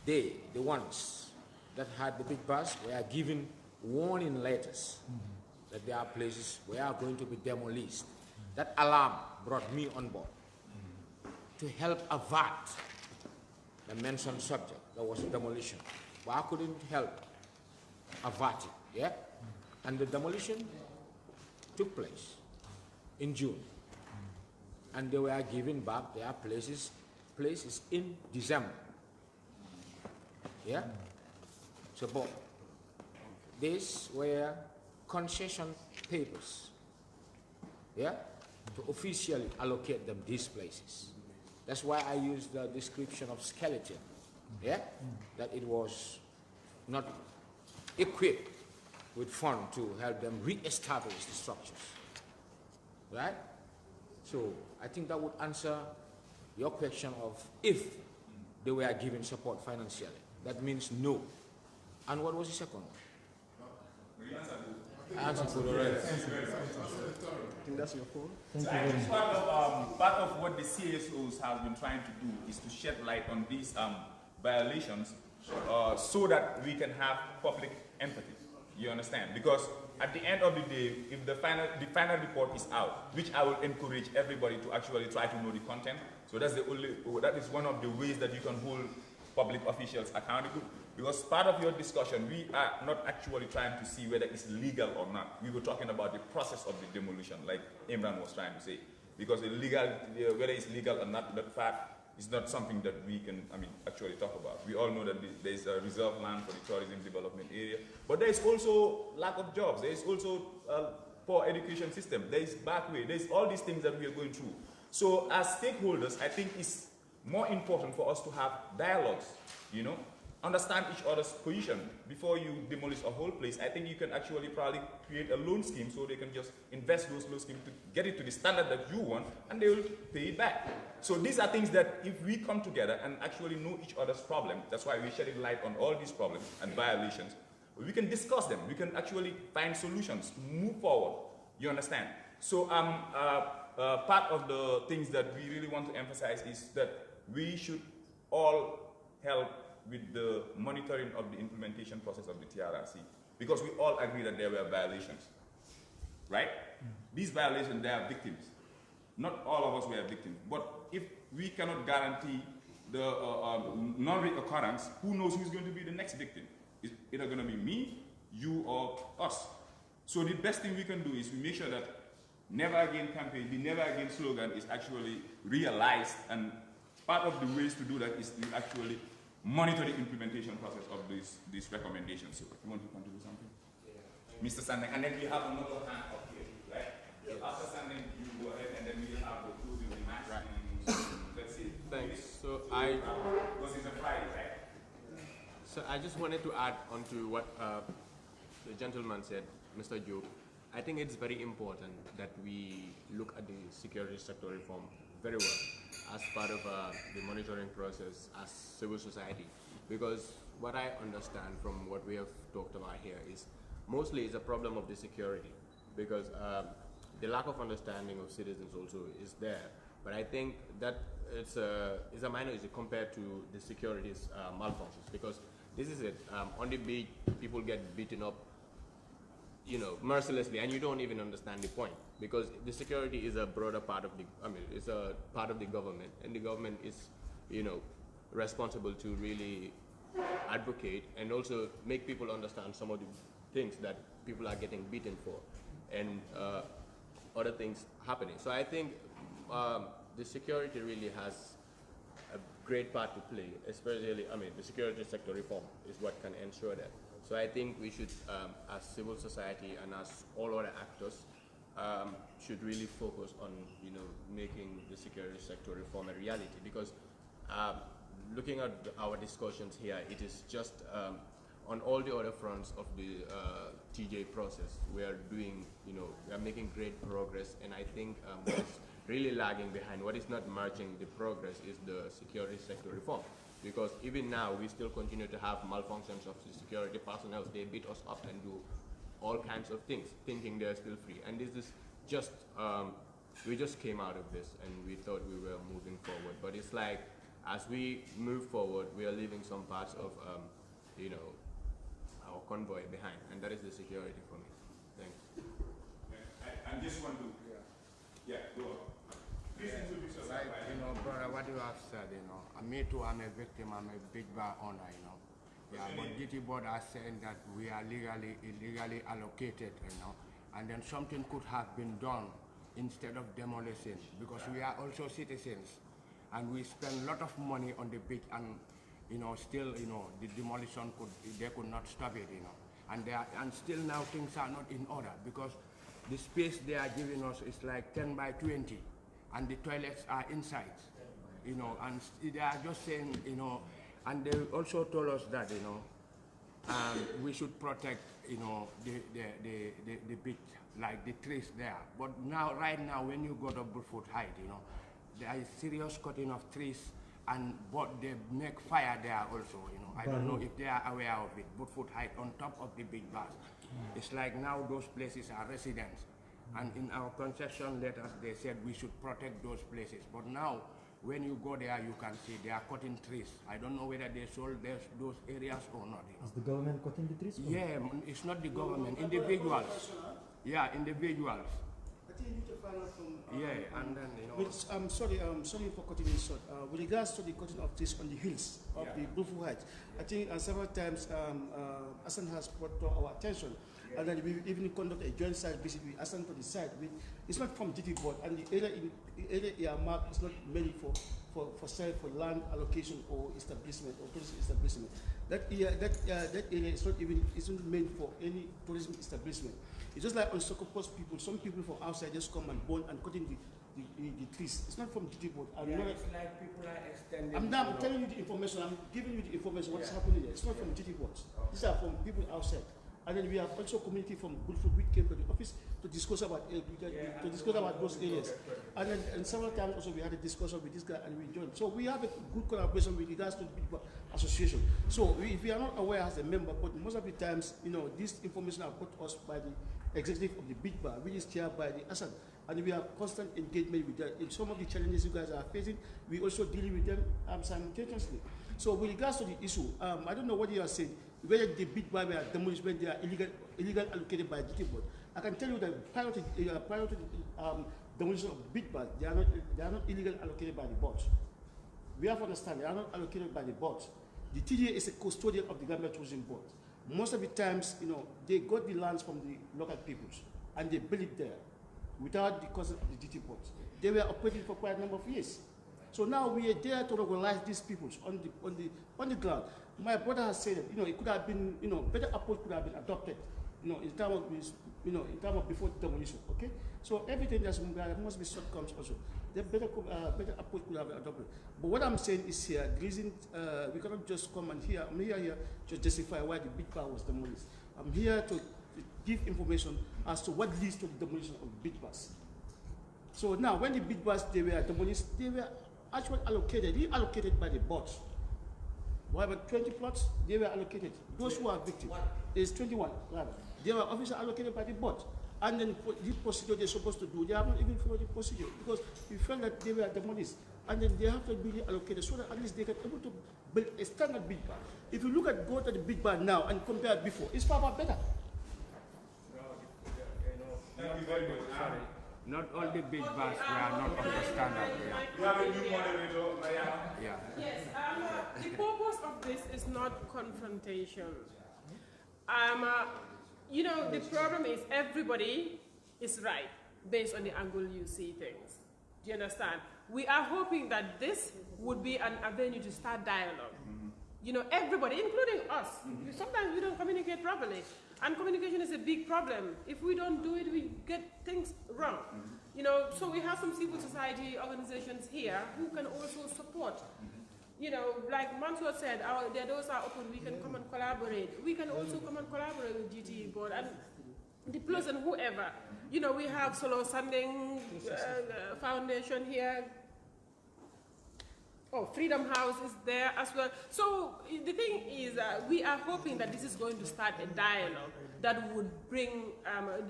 S4: the ones that had the big bus were given warning letters that there are places where are going to be demolished. That alarm brought me on board to help avert the mentioned subject, that was demolition. But I couldn't help avert it, yeah? And the demolition took place in June. And they were given back their places in December. Yeah? So, but these were concession papers, yeah? To officially allocate them these places. That's why I used the description of skeleton, yeah? That it was not equipped with funds to help them re-establish the structures, right? So I think that would answer your question of if they were given support financially. That means no. And what was the second one? I answered it already.
S11: I think that's your phone.
S2: So I think part of what the CSOs have been trying to do is to shed light on these violations so that we can have public empathy. You understand? Because at the end of the day, if the final report is out, which I will encourage everybody to actually try to know the content. So that is one of the ways that you can hold public officials accountable. Because part of your discussion, we are not actually trying to see whether it's legal or not. We were talking about the process of the demolition, like Imran was trying to say. Because whether it's legal or not, that fact is not something that we can, actually talk about. We all know that there's a reserve land for the tourism development area, but there's also lack of jobs. There's also a poor education system. There's backway. There's all these things that we are going through. So as stakeholders, I think it's more important for us to have dialogues, understand each other's position before you demolish a whole place. I think you can actually probably create a loan scheme so they can just invest those loan schemes to get it to the standard that you want, and they will pay it back. So these are things that if we come together and actually know each other's problem, that's why we're shedding light on all these problems and violations, we can discuss them. We can actually find solutions to move forward. You understand? So part of the things that we really want to emphasize is that we should all help with the monitoring of the implementation process of the TRRC, because we all agree that there were violations, right? These violations, they are victims. Not all of us were victims, but if we cannot guarantee the non-reoccurrence, who knows who's going to be the next victim? It's either going to be me, you, or us. So the best thing we can do is we make sure that Never Again campaign, the Never Again slogan is actually realized, and part of the ways to do that is to actually monitor the implementation process of these recommendations. So if you want to contribute something? Yeah. Mr. Sandeng, and then we have another hand up here, right? Yeah. After Sandeng, you go ahead, and then we have the closing remarks. Right. Let's see.
S13: Thanks. So
S2: because it's a Friday, right?
S13: So I just wanted to add on to what the gentleman said, Mr. Job. I think it's very important that we look at the security sector reform very well as part of the monitoring process as civil society, because what I understand from what we have talked about here is mostly it's a problem of the security, because the lack of understanding of citizens also is there. But I think that it's a minor issue compared to the security's malfunctions, because this is it. On the beach, people get beaten up, you know, mercilessly, and you don't even understand the point, because the security is a broader part of the, it's a part of the government, and the government is, you know, responsible to really advocate and also make people understand some of the things that people are getting beaten for, and other things happening. So I think the security really has a great part to play, especially, the security sector reform is what can ensure that. So I think we should, as civil society and as all other actors, should really focus on, you know, making the security sector reform a reality, because looking at our discussions here, it is just on all the other fronts of the TJ process, we are doing, you know, we are making great progress, and I think what is really lagging behind, what is not marching the progress, is the security sector reform. Because even now, we still continue to have malfunctions of the security personnel. They beat us up and do all kinds of things, thinking they're still free. And this is just, we just came out of this, and we thought we were moving forward. But it's like, as we move forward, we are leaving some parts of, you know, our convoy behind, and that is the security for me. Thanks.
S2: I just want to, go on. Please introduce yourself.
S14: Like, you know, brother, what you have said, you know, me too, I'm a victim, I'm a big bar owner, you know. Yeah, but DT board are saying that we are illegally allocated, you know, and then something could have been done instead of demolition, because we are also citizens, and we spend a lot of money on the beach, and, you know, still, you know, the demolition they could not stop it, you know. And still now things are not in order, because the space they are giving us is like 10 by 20. And the toilets are inside, you know, and they are just saying, you know, and they also told us that, you know, we should protect, you know, the beach, like the trees there. But now, right now, when you go to 𝗵𝘂𝗵𝗴, you know, there is serious cutting of trees, and but they make fire there also, you know. I don't know if they are aware of it. 𝗵𝘂𝗵𝗴 on top of the big bars. It's like now those places are residents. And in our concession letters, they said we should protect those places. But now, when you go there, you can see they are cutting trees. I don't know whether they sold those areas or not. You know.
S12: Is the government cutting the trees?
S14: Yeah, it's not the government, individuals. Yeah, individuals.
S6: I think you need to find out from...
S14: yeah, and then, you know...
S6: I'm sorry for cutting it short. With regards to the cutting of trees on the hills of the 𝗵𝘂𝗵𝗴, I think several times Hassan has brought to our attention. And then we even conduct a joint site visit with Hassan to the site. It's not from DT board, and the area earmark is not meant for land allocation or establishment or tourism establishment. That area is not even isn't meant for any tourism establishment. It's just like on Sokopos people. Some people from outside just come and burn and cutting the trees. It's not from DT board.
S14: It's like people are extending.
S6: I'm telling you the information. I'm giving you the information. What's happening there? It's not from DT board. These are from people outside. And then we have also community from 𝗵𝘂𝗵𝗴 which came to the office to discuss about those areas. And then several times also we had a discussion with this guy and we joined. So we have a good collaboration with regards to the people association. So if we are not aware as a member, but most of the times, you know, this information are put to us by the executive of the big bar, which is chaired by the Hassan. And we have constant engagement with them. In some of the challenges you guys are facing, we also deal with them simultaneously. So with regards to the issue, I don't know what you are saying, whether the big bar were demolished when they are illegal allocated by DT board. I can tell you that prior to the demolition of the big bar, they are not illegal allocated by the board. We have to understand, they are not allocated by the board. The TDA is a custodian of the Gambia Tourism Board. Most of the times, you know, they got the lands from the local peoples and they built it there without the consent of the DT board. They were operating for quite a number of years. So now we are there to regularize these peoples on the ground. My brother has said that, you know, it could have been, you know, better approach could have been adopted, you know, in terms of before demolition. Okay, so everything there must be shortcomings also. The better approach could have been adopted. But what I'm saying is here, the reason we cannot just come and I'm here to justify why the big bar was demolished. I'm here to give information as to what leads to the demolition of the beach bars. So now, when the beach bars they were demolished, they were actually reallocated by the board. Whatever 20 plots, they were allocated. Those who are victims, there's 21 rather. They were obviously allocated by the board. And then the procedure they're supposed to do, they have not even followed the procedure because we felt that they were demolished. And then they have to be allocated so that at least they can able to build a standard beach bar. If you look at go to the beach bar now and compare it before, it's far better.
S10: Thank you very much. Sorry.
S15: Not all the big bars were not of the standard.
S10: You have a new moderator, Mariana?
S15: Yeah.
S1: Yes, the purpose of this is not confrontation. You know, the problem is everybody is right based on the angle you see things. Do you understand? We are hoping that this would be an avenue to start dialogue. You know, everybody, including us. Sometimes we don't communicate properly. And communication is a big problem. If we don't do it, we get things wrong. You know, so we have some civil society organizations here who can also support. You know, like Mansour said, their doors are open, we can come and collaborate. We can also come and collaborate with GT board and the plus and whoever. You know, we have Solo Sanding Foundation here. Oh, Freedom House is there as well. So the thing is, we are hoping that this is going to start a dialogue that would bring,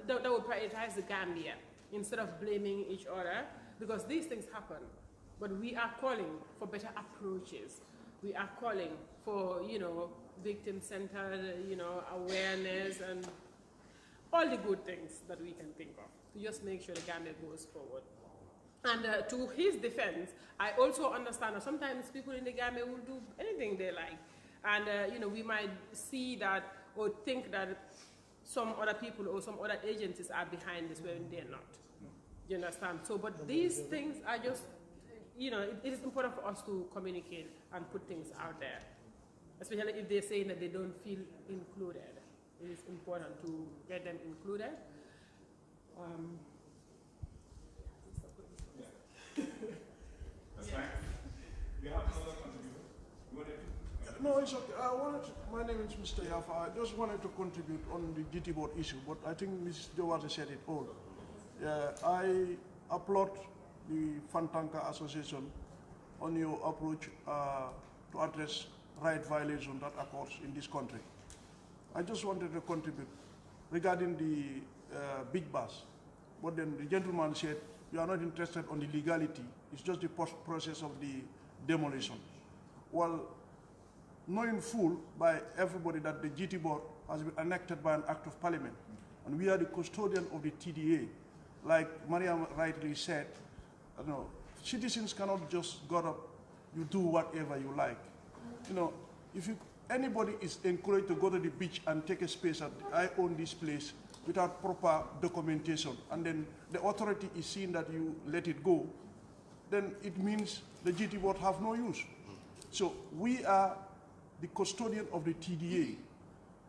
S1: that would prioritize the Gambia instead of blaming each other, because these things happen. But we are calling for better approaches. We are calling for, you know, victim-centered, you know, awareness and all the good things that we can think of to just make sure the Gambia goes forward. And to his defense, I also understand that sometimes people in the Gambia will do anything they like. And, you know, we might see that or think that some other people or some other agencies are behind this when they're not. Do you understand? So, but these things are just, you know, it is important for us to communicate and put things out there, especially if they're saying that they don't feel included. It is important to get them included.
S10: That's fine. You have another contributor? You wanted to?
S16: No, it's okay. My name is Mr. Yafa. I just wanted to contribute on the GT board issue, but I think Mrs. Jawarte said it all. I applaud the Fantanka Association on your approach to address right violation that occurs in this country. I just wanted to contribute regarding the big bus. But then the gentleman said, you are not interested on the legality. It's just the process of the demolition. Well, knowing full by everybody that the GT board has been enacted by an act of parliament, and we are the custodian of the TDA. Like Maria rightly said, you know, citizens cannot just go up, you do whatever you like. You know, if anybody is encouraged to go to the beach and take a space at, I own this place, without proper documentation, and then the authority is seeing that you let it go, then it means the GT board have no use. So we are the custodian of the TDA.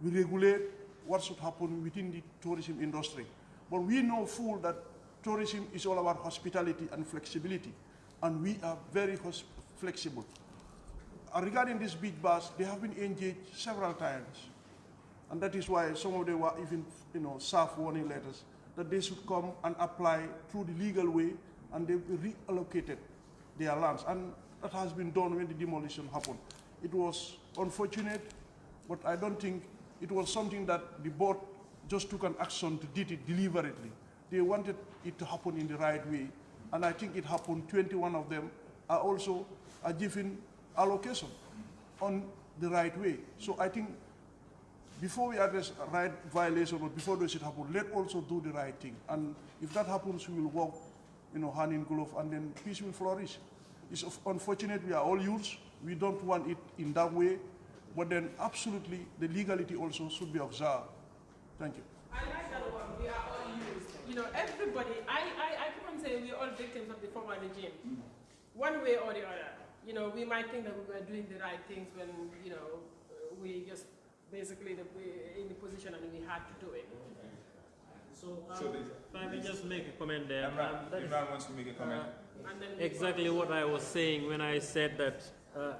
S16: We regulate what should happen within the tourism industry. But we know full that tourism is all about hospitality and flexibility, and we are very flexible. Regarding these beach bars, they have been engaged several times. And that is why some of them were even, you know, served warning letters that they should come and apply through the legal way, and they reallocated their lands. And that has been done when the demolition happened. It was unfortunate, but I don't think it was something that the board just took an action to did it deliberately. They wanted it to happen in the right way, and I think it happened. 21 of them are also given allocation on the right way. So I think before we address right violation or before this should happen, let's also do the right thing. And if that happens, we will work, you know, hand in glove, and then peace will flourish. It's unfortunate we are all youths. We don't want it in that way, but then absolutely the legality also should be observed. Thank you.
S1: I like that one. We are all used. You know, everybody. I keep on saying we are all victims of the former regime, one way or the other. You know, we might think that we were doing the right things when, you know, we just basically in the position and we had to do it.
S7: So if I may just make a comment there.
S10: Imran wants to make a comment.
S7: Exactly what I was saying when I said that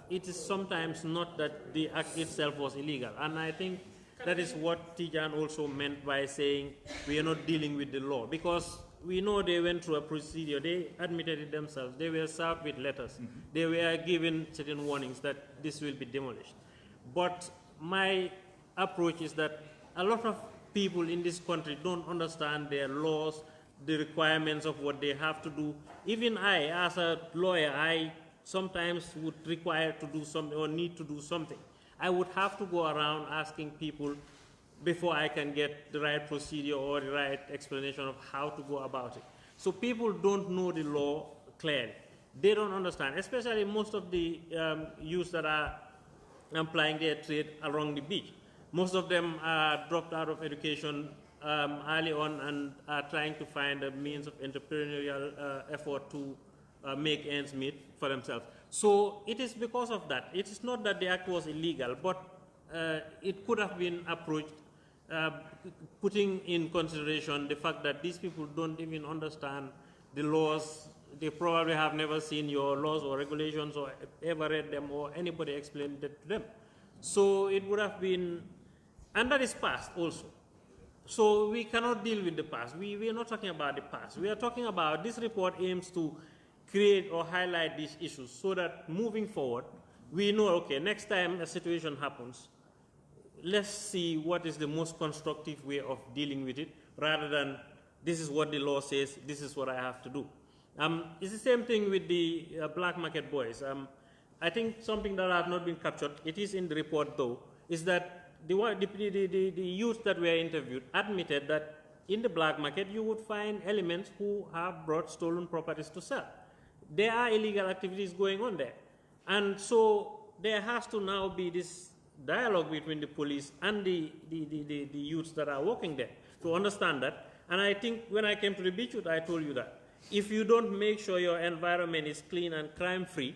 S7: it is sometimes not that the act itself was illegal. And I think that is what Tijan also meant by saying we are not dealing with the law, because we know they went through a procedure. They admitted it themselves. They were served with letters. They were given certain warnings that this will be demolished. But my approach is that a lot of people in this country don't understand their laws, the requirements of what they have to do. Even I, as a lawyer, I sometimes would require to do something or need to do something. I would have to go around asking people before I can get the right procedure or the right explanation of how to go about it. So people don't know the law clearly. They don't understand, especially most of the youths that are applying their trade along the beach. Most of them are dropped out of education early on and are trying to find a means of entrepreneurial effort to make ends meet for themselves. So it is because of that. It is not that the act was illegal, but it could have been approached putting in consideration the fact that these people don't even understand the laws. They probably have never seen your laws or regulations or ever read them or anybody explained it to them. So it would have been, and that is past also. So we cannot deal with the past. We are not talking about the past. We are talking about this report aims to create or highlight these issues so that moving forward, we know, okay, next time a situation happens, let's see what is the most constructive way of dealing with it, rather than this is what the law says, this is what I have to do. It's the same thing with the black market boys. I think something that has not been captured, it is in the report though, is that the youth that were interviewed admitted that in the black market you would find elements who have brought stolen properties to sell. There are illegal activities going on there. And so there has to now be this dialogue between the police and the youths that are working there to understand that. And I think when I came to the beach, I told you that if you don't make sure your environment is clean and crime-free,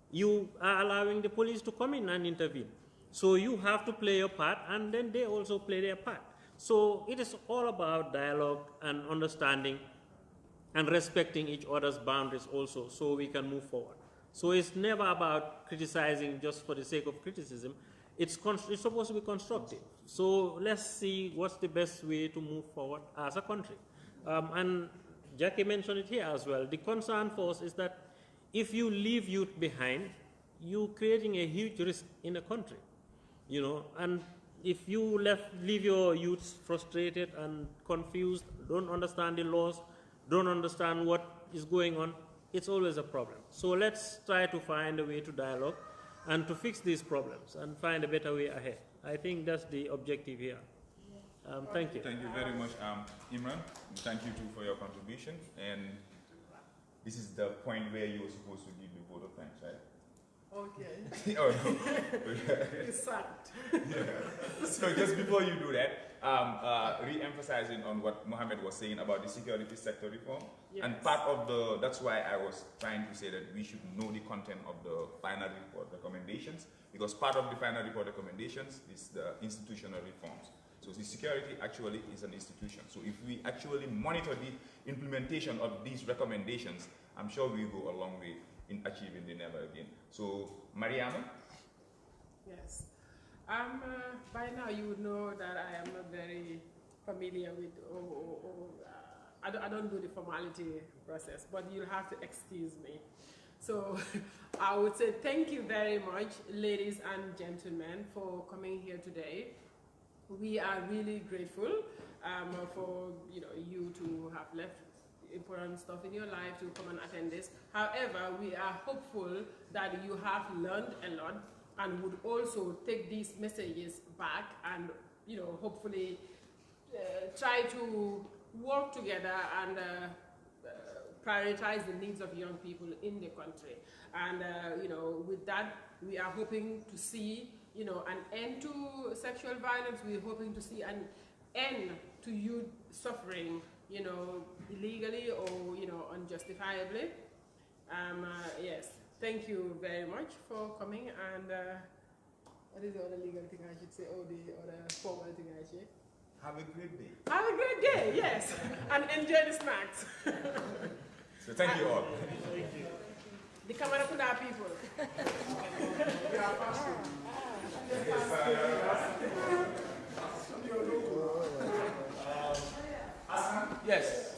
S7: you are allowing the police to come in and intervene. So you have to play your part, and then they also play their part. So it is all about dialogue and understanding and respecting each other's boundaries also, so we can move forward. So it's never about criticizing just for the sake of criticism. It's supposed to be constructive. So let's see what's the best way to move forward as a country. And Jackie mentioned it here as well. The concern for us is that if you leave youth behind, you're creating a huge risk in the country. You know, and if you leave your youths frustrated and confused, don't understand the laws, don't understand what is going on, it's always a problem. So let's try to find a way to dialogue and to fix these problems and find a better way ahead. I think that's the objective here. Thank you.
S2: Thank you very much, Imran. Thank you too for your contribution. And this is the point where you were supposed to give the vote of thanks, right?
S1: Okay.
S2: Oh, no.
S1: It's sacked.
S2: Yeah. So just before you do that, re-emphasizing on what Mohammed was saying about the security sector reform, yes. And part of that's why I was trying to say that we should know the content of the final report recommendations, because part of the final report recommendations is the institutional reforms. So the security actually is an institution. So if we actually monitor the implementation of these recommendations, I'm sure we will go a long way in achieving the never again. So, Mariama?
S1: Yes. By now you would know that I am not very familiar with, I don't do the formality process, but you'll have to excuse me. So, I would say thank you very much, ladies and gentlemen, for coming here today. We are really grateful for you to have left important stuff in your life to come and attend this. However, we are hopeful that you have learned a lot and would also take these messages back and hopefully try to work together and prioritize the needs of young people in the country. And with that, we are hoping to see an end to sexual violence. We're hoping to see an end to youth suffering illegally or unjustifiably. Yes, thank you very much for coming. And what is the other legal thing I should say? Oh, the other formal thing I should.
S2: Have a great day.
S1: Have a great day, yes, and enjoy the snacks.
S2: So thank you all.
S1: Thank you. The Kamarapuna people. We are fasting.
S10: Yes.